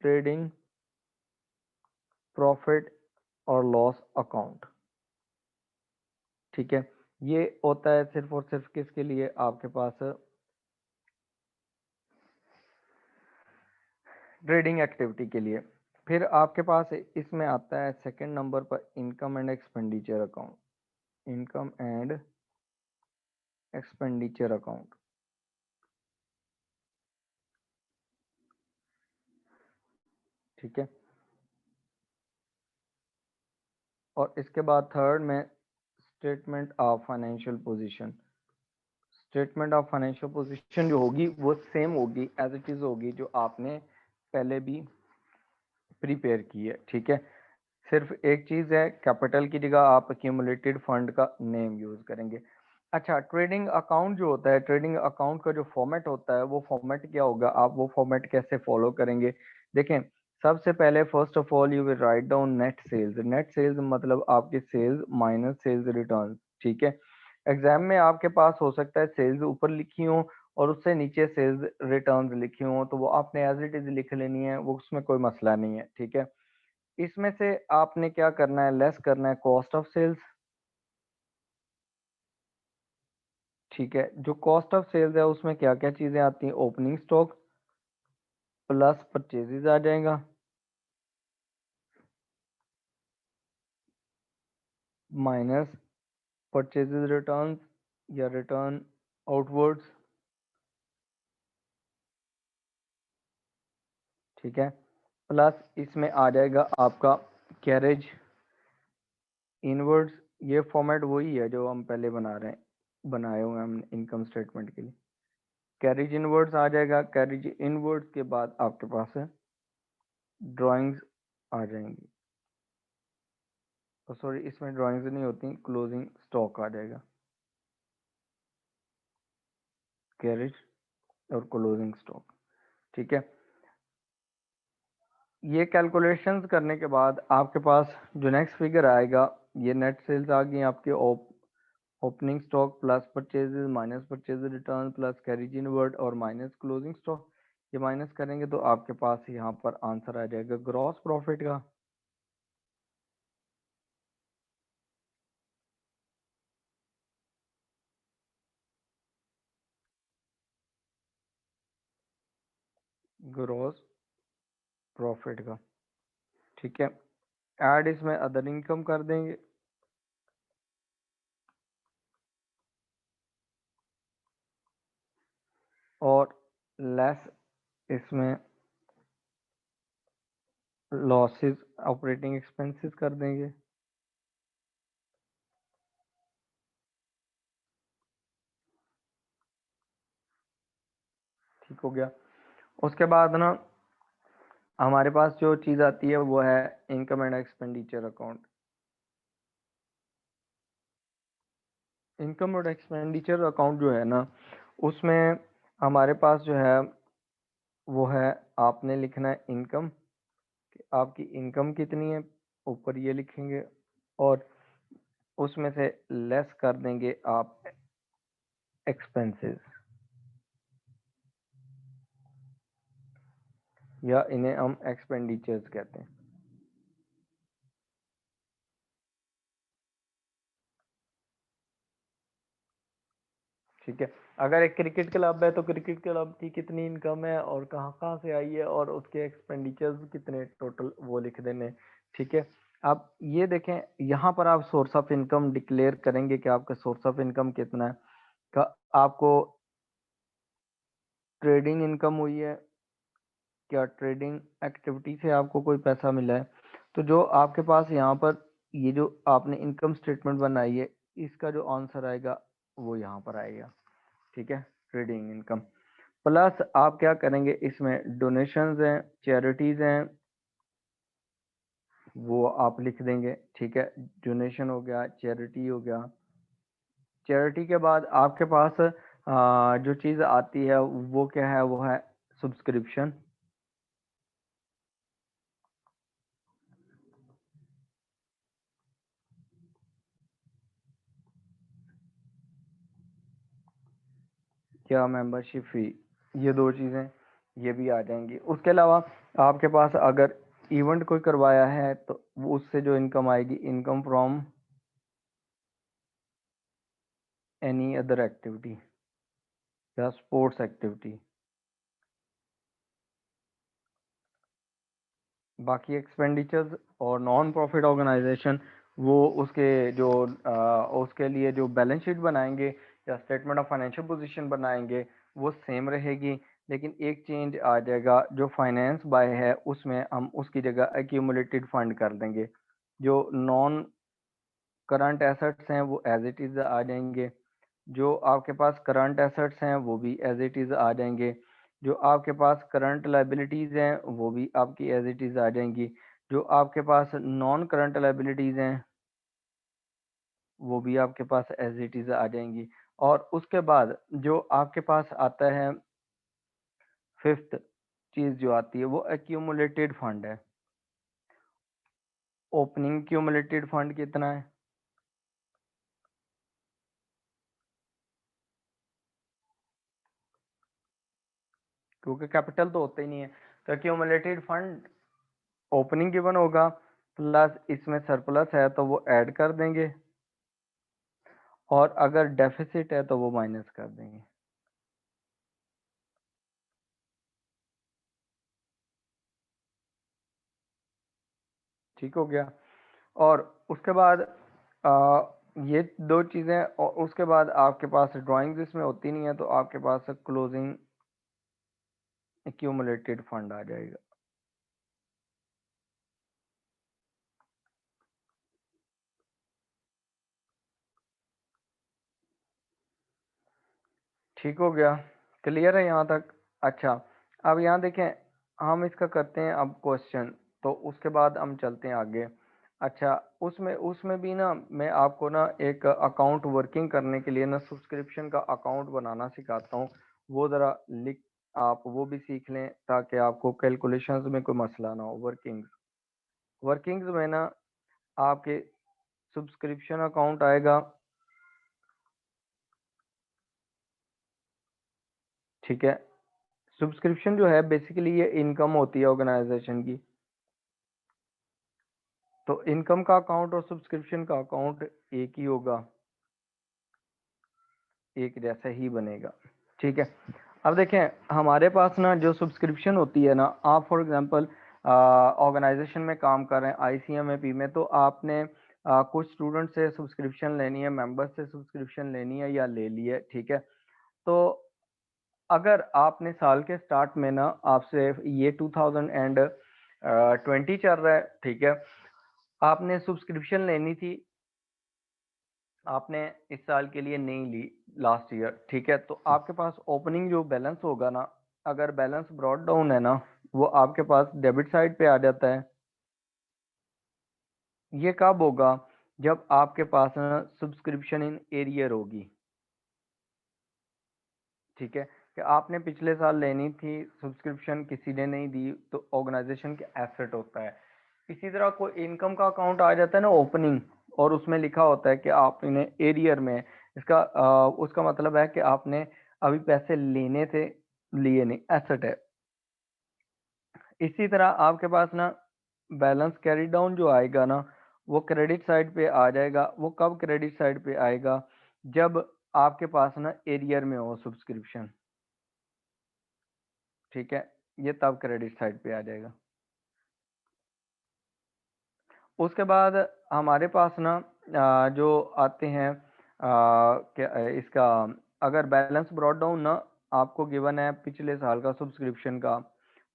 ट्रेडिंग प्रॉफिट और लॉस अकाउंट, ठीक है। ये होता है सिर्फ और सिर्फ किसके लिए, आपके पास ट्रेडिंग एक्टिविटी के लिए। फिर आपके पास इसमें आता है सेकंड नंबर पर income and expenditure account, income and expenditure account, ठीक है। और इसके बाद थर्ड में statement of financial position. Statement of financial position जो होगी वो सेम होगी, एज इट इज होगी जो आपने पहले भी प्रिपेयर की है, ठीक है। सिर्फ एक चीज़ है, कैपिटल की जगह आप एक्यूमुलेटेड फंड का नेम यूज़ करेंगे। अच्छा, ट्रेडिंग अकाउंट जो होता है, ट्रेडिंग अकाउंट का जो फॉर्मेट होता है वो फॉर्मेट क्या होगा, आप वो फॉर्मेट कैसे फॉलो करेंगे। देखें, सबसे पहले first of all you will write down net sales. Net sales मतलब आपके सेल्स माइनस सेल्स रिटर्न, ठीक है। एग्जाम में आपके पास हो सकता है सेल्स ऊपर लिखी हो और उससे नीचे सेल्स रिटर्न लिखी हो, तो वो आपने एज इट इज लिख लेनी है, वो उसमें कोई मसला नहीं है, ठीक है। इसमें से आपने क्या करना है, लेस करना है कॉस्ट ऑफ सेल्स, ठीक है। जो कॉस्ट ऑफ सेल्स है उसमें क्या क्या चीजें आती हैं, ओपनिंग स्टॉक प्लस परचेजेज आ जाएगा, माइनस परचेजेज रिटर्न या रिटर्न आउटवर्ड्स, ठीक है, प्लस इसमें आ जाएगा आपका कैरेज इनवर्ड्स। ये फॉर्मेट वही है जो हम पहले बनाए हुए हैं हम इनकम स्टेटमेंट के लिए। कैरेज इनवर्ड्स आ जाएगा, कैरेज इनवर्ड्स के बाद आपके पास है ड्राइंग्स आ जाएंगी, तो सॉरी इसमें ड्राइंग्स नहीं होती, क्लोजिंग स्टॉक आ जाएगा, कैरेज और क्लोजिंग स्टॉक। ठीक है, ये कैलकुलेशंस करने के बाद आपके पास जो नेक्स्ट फिगर आएगा, ये नेट सेल्स आ गई आपके opening stock plus purchases minus purchase return plus carriage inward और माइनस क्लोजिंग स्टॉक। ये माइनस करेंगे तो आपके पास यहाँ पर आंसर आ जाएगा ग्रॉस प्रॉफिट का। ग्रॉस प्रॉफिट का, ठीक है। ऐड इसमें अदर इनकम कर देंगे, और लेस इसमें लॉसेस ऑपरेटिंग एक्सपेंसेस कर देंगे। ठीक हो गया। उसके बाद ना हमारे पास जो चीज़ आती है वो है income and expenditure account. Income और एक्सपेंडिचर अकाउंट जो है ना, उसमें हमारे पास जो है वो है, आपने लिखना है इनकम, आपकी इनकम कितनी है ऊपर ये लिखेंगे, और उसमें से लेस कर देंगे आप एक्सपेंसेस, या इन्हें हम एक्सपेंडिचर्स कहते हैं। ठीक है, अगर एक क्रिकेट क्लब है तो क्रिकेट क्लब की कितनी इनकम है और कहाँ कहाँ से आई है और उसके एक्सपेंडिचर्स कितने टोटल, वो लिख देने। ठीक है, अब ये देखें यहाँ पर आप सोर्स ऑफ इनकम डिक्लेयर करेंगे कि आपका सोर्स ऑफ इनकम कितना है। आपको ट्रेडिंग इनकम हुई है, क्या ट्रेडिंग एक्टिविटी से आपको कोई पैसा मिला है, तो जो आपके पास यहाँ पर ये जो आपने इनकम स्टेटमेंट बनाई है, इसका जो आंसर आएगा वो यहाँ पर आएगा। ठीक है, ट्रेडिंग इनकम प्लस आप क्या करेंगे, इसमें डोनेशंस हैं, चैरिटीज हैं, वो आप लिख देंगे। ठीक है, डोनेशन हो गया, चैरिटी हो गया। चैरिटी के बाद आपके पास जो चीज़ आती है वो क्या है, वो है सब्सक्रिप्शन। क्या मेंबरशिप फी, ये दो चीज़ें ये भी आ जाएंगी। उसके अलावा आपके पास अगर इवेंट कोई करवाया है तो उससे जो इनकम आएगी, income from any other activity या स्पोर्ट्स एक्टिविटी। बाकी एक्सपेंडिचर्स और नॉन प्रॉफिट ऑर्गेनाइजेशन, वो उसके जो उसके लिए जो बैलेंस शीट बनाएंगे या स्टेटमेंट ऑफ फाइनेंशियल पोजीशन बनाएंगे वो सेम रहेगी, लेकिन एक चेंज आ जाएगा, जो फाइनेंस बाय है उसमें हम उसकी जगह एक्यूमुलेटेड फंड कर देंगे। जो नॉन करंट एसेट्स हैं वो एज इट इज़ आ जाएंगे, जो आपके पास करंट एसेट्स हैं वो भी एज इट इज़ आ जाएंगे, जो आपके पास करंट लाइबिलिटीज़ हैं वो भी आपकी एज इट इज़ आ जाएंगी, जो आपके पास नॉन करंट लाइबिलिटीज़ हैं वो भी आपके पास एज इट इज़ आ जाएंगी। और उसके बाद जो आपके पास आता है फिफ्थ चीज़ जो आती है वो एक्यूमुलेटेड फंड है। ओपनिंग एक्यूमुलेटेड फंड कितना है, क्योंकि कैपिटल तो होता ही नहीं है, तो एक्यूमुलेटेड फंड ओपनिंग गिवन होगा, प्लस इसमें सरप्लस है तो वो ऐड कर देंगे, और अगर डेफिसिट है तो वो माइनस कर देंगे। ठीक हो गया। और उसके बाद ये दो चीज़ें, और उसके बाद आपके पास ड्राइंग्स इसमें होती नहीं है तो आपके पास क्लोजिंग एक्यूमुलेटेड फंड आ जाएगा। ठीक हो गया, क्लियर है यहाँ तक? अच्छा, अब यहाँ देखें, हम इसका करते हैं अब क्वेश्चन, तो उसके बाद हम चलते हैं आगे। अच्छा, उसमें उसमें भी ना मैं आपको ना एक अकाउंट वर्किंग करने के लिए ना सब्सक्रिप्शन का अकाउंट बनाना सिखाता हूँ। वो ज़रा लिख, आप वो भी सीख लें ताकि आपको कैलकुलेशंस में कोई मसला ना हो। वर्किंग्स वर्किंग्स में ना आपके सब्सक्रिप्शन अकाउंट आएगा, ठीक है। सब्सक्रिप्शन जो है बेसिकली ये इनकम होती है ऑर्गेनाइजेशन की। तो इनकम का अकाउंट और सब्सक्रिप्शन का अकाउंट एक ही होगा, एक जैसा ही बनेगा, ठीक है। अब देखें, हमारे पास ना जो सब्सक्रिप्शन होती है ना, आप फॉर एग्जांपल ऑर्गेनाइजेशन में काम कर रहे हैं आईसीएमएपी में, तो आपने कुछ स्टूडेंट से सब्सक्रिप्शन लेनी है, मेंबर्स से सब्सक्रिप्शन लेनी है या ले ली है, ठीक है। तो अगर आपने साल के स्टार्ट में ना, आपसे ये 2020 चल रहा है, ठीक है, आपने सब्सक्रिप्शन लेनी थी, आपने इस साल के लिए नहीं ली, लास्ट ईयर, ठीक है। तो आपके पास ओपनिंग जो बैलेंस होगा ना, अगर बैलेंस ब्रॉड डाउन है ना, वो आपके पास डेबिट साइड पे आ जाता है। ये कब होगा? जब आपके पास ना सब्सक्रिप्शन इन एरियर होगी, ठीक है। कि आपने पिछले साल लेनी थी सब्सक्रिप्शन, किसी ने नहीं दी, तो ऑर्गेनाइजेशन के एसेट होता है। इसी तरह कोई इनकम का अकाउंट आ जाता है ना ओपनिंग, और उसमें लिखा होता है कि आपने एरियर में, इसका उसका मतलब है कि आपने अभी पैसे लेने थे, लिए नहीं, एसेट है। इसी तरह आपके पास ना बैलेंस कैरी डाउन जो आएगा ना, वो क्रेडिट साइड पे आ जाएगा। वो कब क्रेडिट साइड पे आएगा? जब आपके पास ना एरियर में हो सब्सक्रिप्शन, ठीक है, ये तब क्रेडिट साइड पे आ जाएगा। उसके बाद हमारे पास ना जो आते हैं क्या इसका, अगर बैलेंस ब्रॉड डाउन ना आपको गिवन है पिछले साल का सब्सक्रिप्शन का,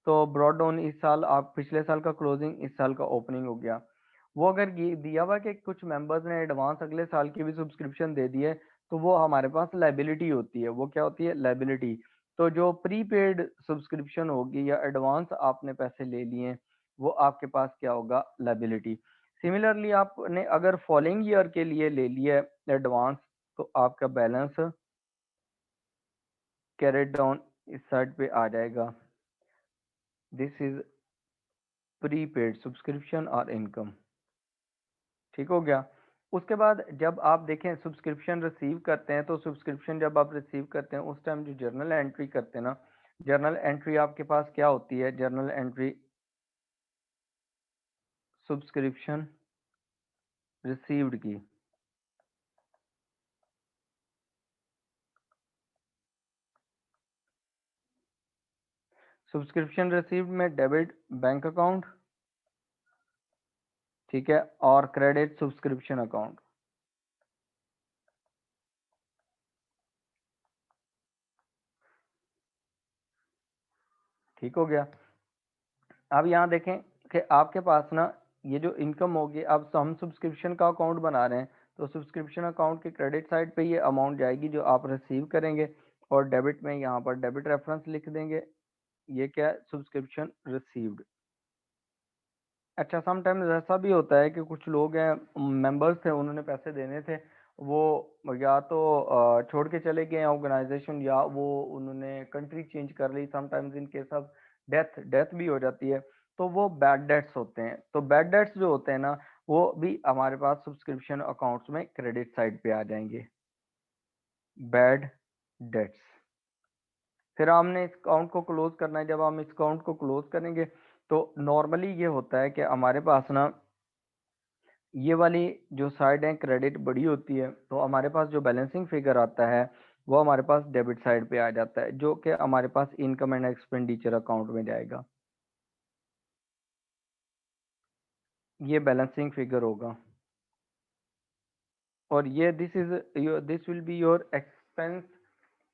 तो ब्रॉड डाउन इस साल, आप पिछले साल का क्लोजिंग इस साल का ओपनिंग हो गया। वो अगर दिया हुआ कि कुछ मेंबर्स ने एडवांस अगले साल की भी सब्सक्रिप्शन दे दी है, तो वो हमारे पास लाइबिलिटी होती है। वो क्या होती है? लाइबिलिटी। तो जो प्रीपेड सब्सक्रिप्शन होगी या एडवांस आपने पैसे ले लिए, वो आपके पास क्या होगा? लाइबिलिटी। सिमिलरली आपने अगर फॉलोइंग ईयर के लिए ले लिया है एडवांस, तो आपका बैलेंस कैरेट डाउन इस साइड पे आ जाएगा। दिस इज प्रीपेड सब्सक्रिप्शन और इनकम, ठीक हो गया। उसके बाद जब आप देखें सब्सक्रिप्शन रिसीव करते हैं, तो सब्सक्रिप्शन जब आप रिसीव करते हैं उस टाइम जो जर्नल एंट्री करते हैं ना, जर्नल एंट्री आपके पास क्या होती है? जर्नल एंट्री सब्सक्रिप्शन रिसीव्ड की। सब्सक्रिप्शन रिसीव्ड में डेबिट बैंक अकाउंट, ठीक है, और क्रेडिट सब्सक्रिप्शन अकाउंट, ठीक हो गया। अब यहाँ देखें कि आपके पास ना ये जो इनकम होगी, अब हम सब्सक्रिप्शन का अकाउंट बना रहे हैं, तो सब्सक्रिप्शन अकाउंट के क्रेडिट साइड पे ये अमाउंट जाएगी जो आप रिसीव करेंगे, और डेबिट में यहाँ पर डेबिट रेफरेंस लिख देंगे। ये क्या है? Subscription received. अच्छा, समटाइम्स ऐसा भी होता है कि कुछ लोग हैं, मेंबर्स थे, उन्होंने पैसे देने थे, वो या तो छोड़ के चले गए ऑर्गेनाइजेशन, या वो उन्होंने कंट्री चेंज कर ली। Sometimes in case of death death भी हो जाती है, तो वो बैड डेट्स होते हैं। तो बैड डेट्स जो होते हैं ना, वो भी हमारे पास सब्सक्रिप्शन अकाउंट्स में क्रेडिट साइड पे आ जाएंगे, बैड डेट्स। फिर हमने इस अकाउंट को क्लोज करना है। जब हम इस अकाउंट को क्लोज करेंगे, तो नॉर्मली ये होता है कि हमारे पास ना ये वाली जो साइड है क्रेडिट बड़ी होती है, तो हमारे पास जो बैलेंसिंग फिगर आता है वो हमारे पास डेबिट साइड पे आ जाता है, जो कि हमारे पास इनकम एंड एक्सपेंडिचर अकाउंट में जाएगा। ये बैलेंसिंग फिगर होगा, और ये this will be your expense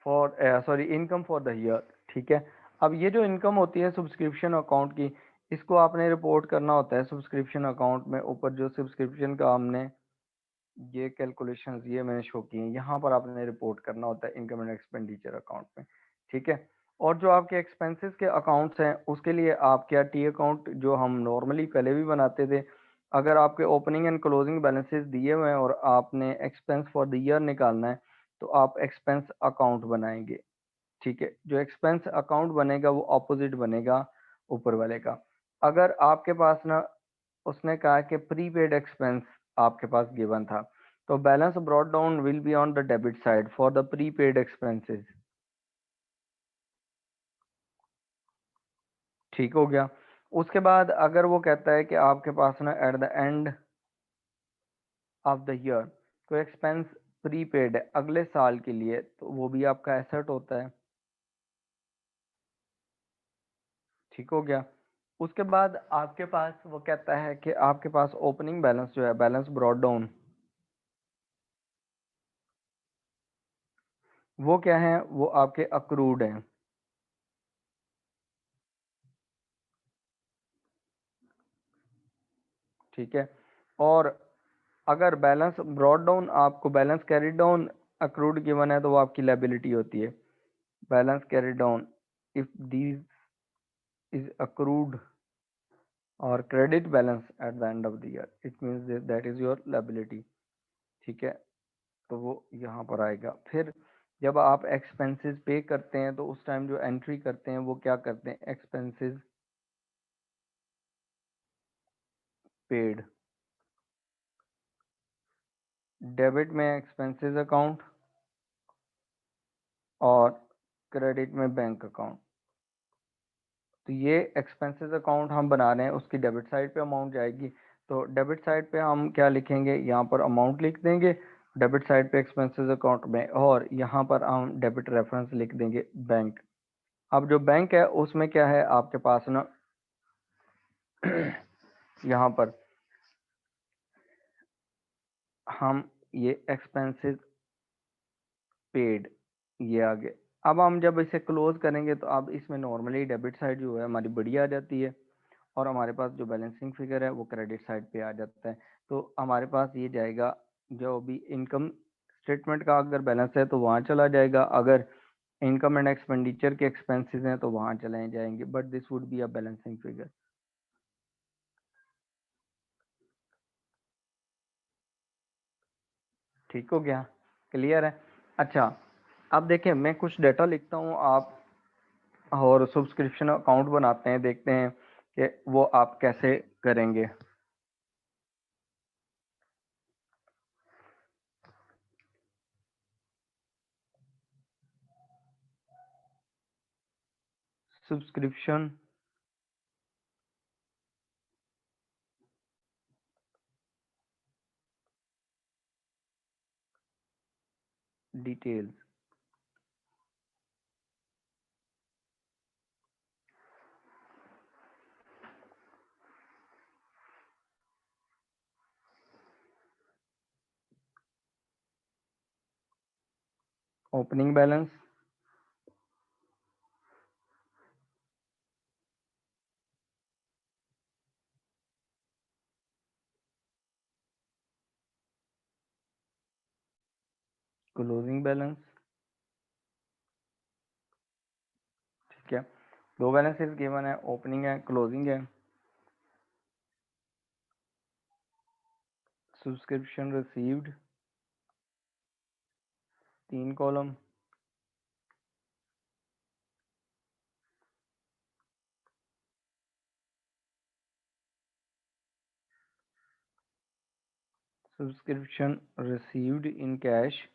for, sorry, income for the year, ठीक है। अब ये जो इनकम होती है सब्सक्रिप्शन अकाउंट की, इसको आपने रिपोर्ट करना होता है सब्सक्रिप्शन अकाउंट में। ऊपर जो सब्सक्रिप्शन का हमने ये कैलकुलेशंस ये मैंने शो की हैं, यहाँ पर आपने रिपोर्ट करना होता है इनकम एंड एक्सपेंडिचर अकाउंट में, ठीक है। और जो आपके एक्सपेंसेस के अकाउंट्स हैं उसके लिए आप क्या टी अकाउंट जो हम नॉर्मली पहले भी बनाते थे, अगर आपके ओपनिंग एंड क्लोजिंग बैलेंसेस दिए हुए हैं और आपने एक्सपेंस फॉर द ईयर निकालना है तो आप एक्सपेंस अकाउंट बनाएंगे, ठीक है। जो एक्सपेंस अकाउंट बनेगा वो ऑपोजिट बनेगा ऊपर वाले का। अगर आपके पास ना उसने कहा कि प्रीपेड एक्सपेंस आपके पास गिवन था, तो balance brought down will be on the debit side for the prepaid expenses, ठीक हो गया। उसके बाद अगर वो कहता है कि आपके पास ना eight the end of the year कोई एक्सपेंस प्रीपेड है अगले साल के लिए, तो वो भी आपका एसेट होता है, ठीक हो गया। उसके बाद आपके पास वो कहता है कि आपके पास ओपनिंग बैलेंस जो है बैलेंस ब्रॉट डाउन, वो क्या है, वो आपके अक्रूड हैं, ठीक है। और अगर बैलेंस ब्रॉट डाउन आपको balance carry down accrued given है तो वो आपकी लायबिलिटी होती है। Balance carry down if these is accrued और credit balance at the end of the year it means that is your liability, ठीक है। तो वो यहाँ पर आएगा। फिर जब आप एक्सपेंसेस पे करते हैं तो उस टाइम जो एंट्री करते हैं वो क्या करते हैं, एक्सपेंसेस पेड, डेबिट में एक्सपेंसेस अकाउंट और क्रेडिट में बैंक अकाउंट। तो ये एक्सपेंसेस अकाउंट हम बना रहे हैं, उसकी डेबिट साइड पे अमाउंट जाएगी, तो डेबिट साइड पे हम क्या लिखेंगे, यहाँ पर अमाउंट लिख देंगे डेबिट साइड पे एक्सपेंसेस अकाउंट में, और यहाँ पर हम डेबिट रेफरेंस लिख देंगे बैंक। अब जो बैंक है उसमें क्या है आपके पास ना यहाँ पर हम ये एक्सपेंसेस पेड ये आ गए। अब हम जब इसे क्लोज करेंगे तो अब इसमें नॉर्मली डेबिट साइड जो है हमारी बड़ी आ जाती है और हमारे पास जो बैलेंसिंग फिगर है वो क्रेडिट साइड पे आ जाता है। तो हमारे पास ये जाएगा, जो भी इनकम स्टेटमेंट का अगर बैलेंस है तो वहाँ चला जाएगा, अगर इनकम एंड एक्सपेंडिचर के एक्सपेंसेस हैं तो वहाँ चले जाएंगे, but this would be a balancing figure, ठीक हो गया, क्लियर है। अच्छा, अब देखें मैं कुछ डेटा लिखता हूँ, आप और सब्सक्रिप्शन अकाउंट बनाते हैं, देखते हैं कि वो आप कैसे करेंगे। Subscription details, opening balance, closing balance, ठीक है। दो बैलेंसेस गिवन है, ओपनिंग है क्लोजिंग है। Subscription received 3 column, subscription received in cash,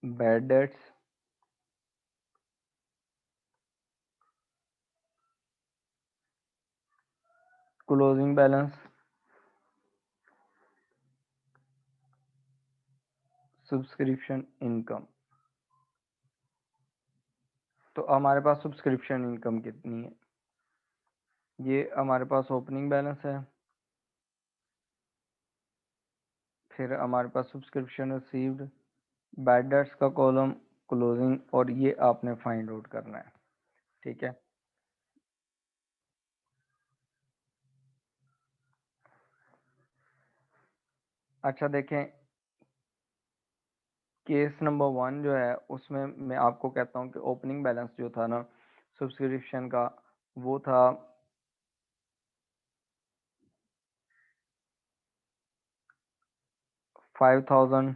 bad debts, closing balance, subscription income. तो हमारे पास सब्सक्रिप्शन इनकम कितनी है, ये हमारे पास ओपनिंग बैलेंस है, फिर हमारे पास सब्सक्रिप्शन रिसीव्ड, बैड डेट्स का कॉलम, क्लोजिंग, और ये आपने फाइंड आउट करना है, ठीक है। अच्छा देखें, केस नंबर 1 जो है उसमें मैं आपको कहता हूँ कि ओपनिंग बैलेंस जो था ना सब्सक्रिप्शन का, वो था 5000,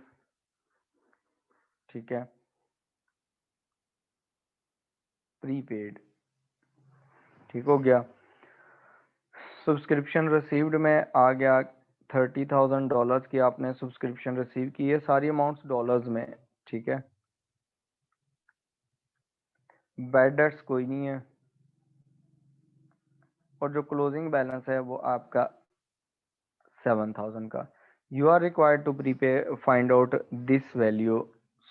ठीक है, प्रीपेड, ठीक हो गया। सब्सक्रिप्शन रिसीव्ड में आ गया $30,000 की आपने सब्सक्रिप्शन रिसीव की है, सारी अमाउंट्स डॉलर्स में, ठीक है। बैड डेट्स कोई नहीं है, और जो क्लोजिंग बैलेंस है वो आपका 7,000 का। You are required to prepay find out this value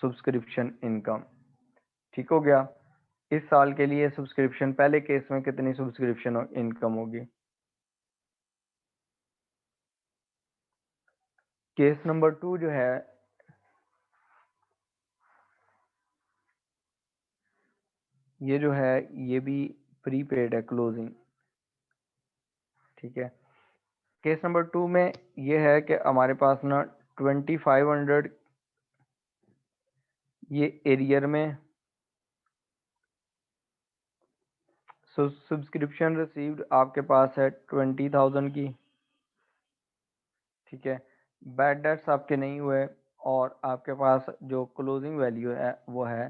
subscription income, ठीक हो गया। इस साल के लिए सब्सक्रिप्शन, पहले केस में कितनी सब्सक्रिप्शन इनकम होगी? केस नंबर 2 जो है, ये जो है ये भी प्रीपेड है क्लोजिंग, ठीक है। केस नंबर 2 में ये है कि हमारे पास ना 2500 ये एरियर में सब्सक्रिप्शन रिसीव्ड आपके पास है 20,000 की, ठीक है। बैड डेट्स आपके नहीं हुए, और आपके पास जो क्लोजिंग वैल्यू है वो है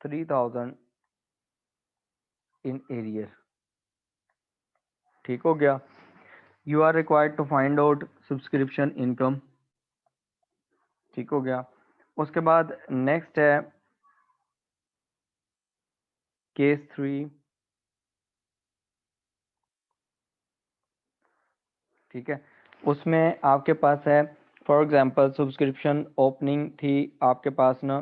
3,000 इन एरियर, ठीक हो गया। You are required to find out subscription income, ठीक हो गया। उसके बाद नेक्स्ट है केस 3, ठीक है। उसमें आपके पास है, फॉर एग्जांपल सब्सक्रिप्शन ओपनिंग थी आपके पास ना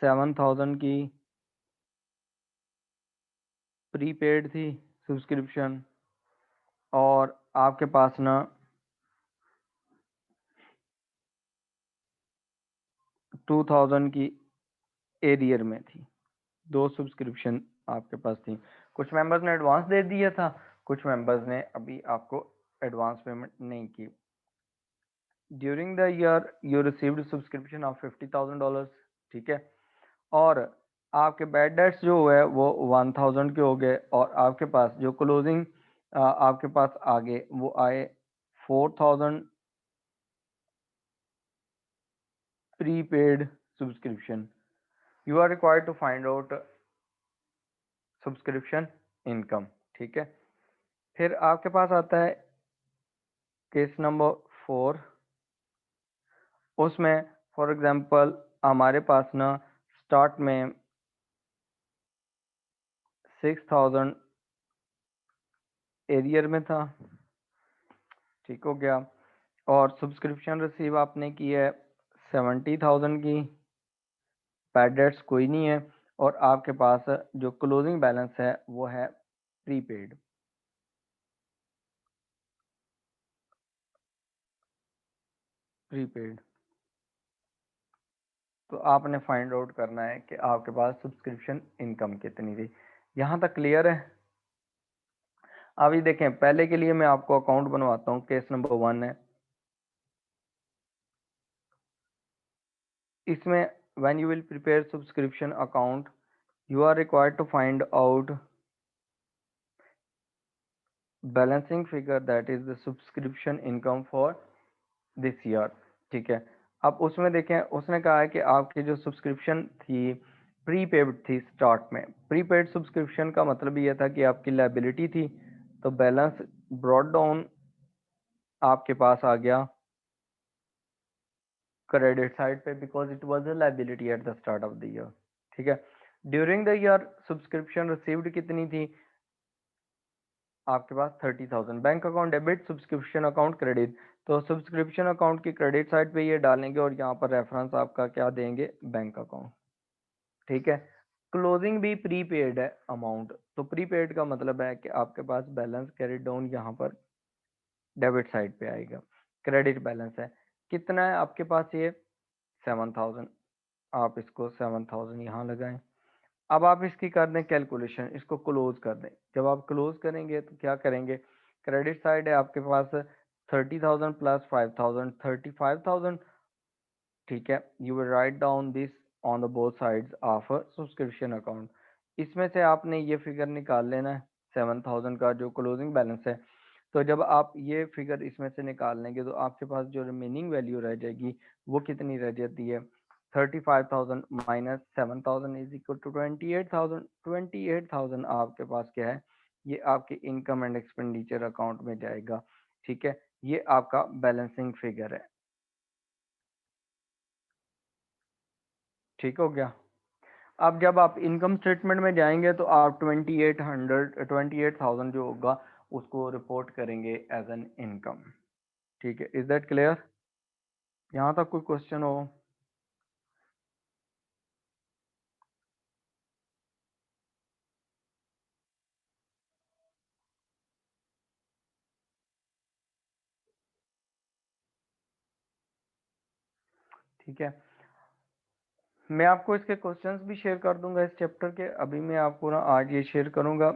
7,000 की, प्रीपेड थी सब्सक्रिप्शन, और आपके पास ना 2,000 की एरियर में थी। दो सब्सक्रिप्शन आपके पास थी। कुछ मेंबर्स ने एडवांस दे दिया था, कुछ मेंबर्स ने अभी आपको एडवांस पेमेंट नहीं की। During the year you received subscription of $50,000, ठीक है। और आपके बैड डेट्स जो हुए वो 1,000 के हो गए, और आपके पास जो क्लोजिंग आपके पास आगे वो आए 4,000 prepaid subscription. You are required to find out subscription income, ठीक है। फिर आपके पास आता है केस नंबर 4, उसमें फॉर एग्जांपल हमारे पास ना स्टार्ट में 6,000 एरियर में था, ठीक हो गया। और सब्सक्रिप्शन रिसीव आपने की है 70,000 की, बैड डेट्स कोई नहीं है, और आपके पास जो क्लोजिंग बैलेंस है वो है प्रीपेड, प्रीपेड। तो आपने फाइंड आउट करना है कि आपके पास सब्सक्रिप्शन इनकम कितनी थी। यहाँ तक क्लियर है? अभी देखें, पहले के लिए मैं आपको अकाउंट बनवाता हूँ। केस नंबर 1 है, इसमें when you will prepare subscription account you are required to find out balancing figure that is the subscription income for this year, ठीक है। अब उसमें देखें, उसने कहा है कि आपकी जो सब्सक्रिप्शन थी प्रीपेड थी। स्टार्ट में प्रीपेड सब्सक्रिप्शन का मतलब ये था कि आपकी लायबिलिटी थी, तो बैलेंस ब्रॉड डाउन आपके पास आ गया क्रेडिट साइड पे, because it was a liability at the start of the year, ठीक है। During the year subscription received कितनी थी आपके पास? 30,000। Bank account debit, subscription account credit. तो सब्सक्रिप्शन अकाउंट की क्रेडिट साइड पे ये डालेंगे, और यहाँ पर रेफरेंस आपका क्या देंगे? बैंक अकाउंट, ठीक है। क्लोजिंग भी प्रीपेड है अमाउंट, तो प्रीपेड का मतलब है कि आपके पास बैलेंस कैरिड डाउन यहाँ पर डेबिट साइड पे आएगा। क्रेडिट बैलेंस है कितना है आपके पास? ये 7,000। आप इसको 7,000 यहाँ लगाएं। अब आप इसकी कर दें कैलकुलेशन, इसको क्लोज कर दें। जब आप क्लोज करेंगे तो क्या करेंगे? क्रेडिट साइड है आपके पास 30,000 प्लस 5,000, 35,000, ठीक है। You will write down this on the both sides of a subscription account. इसमें से आपने ये फिगर निकाल लेना है 7,000 का जो क्लोजिंग बैलेंस है। तो जब आप ये फिगर इसमें से निकाल लेंगे तो आपके पास जो रिमेनिंग वैल्यू रह जाएगी वो कितनी रह जाती है, 35,000 माइनस 7,000 इज इक्वल टू 28,000। 28,000 आपके पास क्या है, ये आपके इनकम एंड एक्सपेंडिचर अकाउंट में जाएगा, ठीक है। ये आपका बैलेंसिंग फिगर है, ठीक हो गया। अब जब आप इनकम स्टेटमेंट में जाएंगे तो आप 28,000 जो होगा उसको रिपोर्ट करेंगे एज एन इनकम, ठीक है। Is that clear? यहाँ तक कोई क्वेश्चन हो? ठीक है, मैं आपको इसके क्वेश्चंस भी शेयर कर दूंगा इस चैप्टर के। अभी मैं आपको ना आज ये शेयर करूंगा,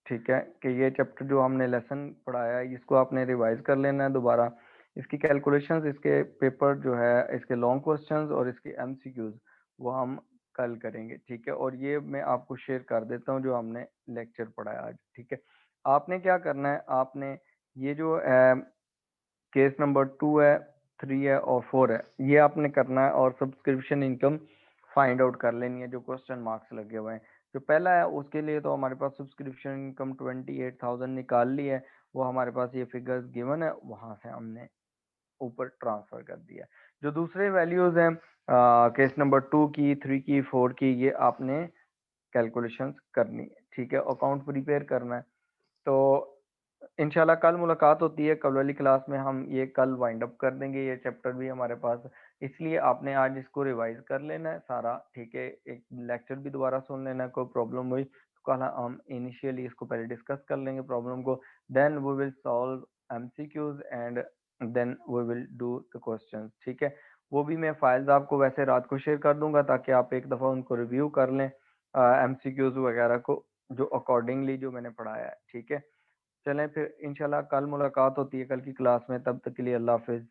ठीक है, कि ये चैप्टर जो हमने लेसन पढ़ाया है इसको आपने रिवाइज कर लेना है दोबारा। इसकी कैलकुलेशंस, इसके पेपर जो है, इसके लॉन्ग क्वेश्चंस और इसके एमसीक्यूज वो हम कल करेंगे, ठीक है। और ये मैं आपको शेयर कर देता हूँ जो हमने लेक्चर पढ़ाया आज, ठीक है। आपने क्या करना है, आपने ये जो केस नंबर 2 है, 3 है और 4 है, ये आपने करना है और सब्सक्रिप्शन इनकम फाइंड आउट कर लेनी है जो क्वेश्चन मार्क्स लगे हुए हैं। जो पहला है उसके लिए तो हमारे पास सब्सक्रिप्शन इनकम 28,000 निकाल ली है, वो हमारे पास ये फिगर्स गिवन है, वहां से हमने ऊपर ट्रांसफर कर दिया। जो दूसरे वैल्यूज हैं केस नंबर 2 की, 3 की, 4 की, ये आपने कैलकुलेशंस करनी है, ठीक है, अकाउंट प्रिपेयर करना है। तो इंशाल्लाह कल मुलाकात होती है, कल वाली क्लास में हम ये कल वाइंड अप कर देंगे ये चैप्टर भी हमारे पास। इसलिए आपने आज इसको रिवाइज कर लेना है सारा, ठीक है। एक लेक्चर भी दोबारा सुन लेना है, कोई प्रॉब्लम हुई तो कल हम इनिशियली इसको पहले डिस्कस कर लेंगे प्रॉब्लम को, then we will solve MCQs and then we will do the questions, ठीक है। वो भी मैं फाइल्स आपको वैसे रात को शेयर कर दूंगा ताकि आप एक दफ़ा उनको रिव्यू कर लें, एमसीक्यूज वगैरह को जो अकॉर्डिंगली जो मैंने पढ़ाया है, ठीक है। चलें फिर इंशाल्लाह कल मुलाकात होती है कल की क्लास में, तब तक के लिए अल्लाह हाफिज।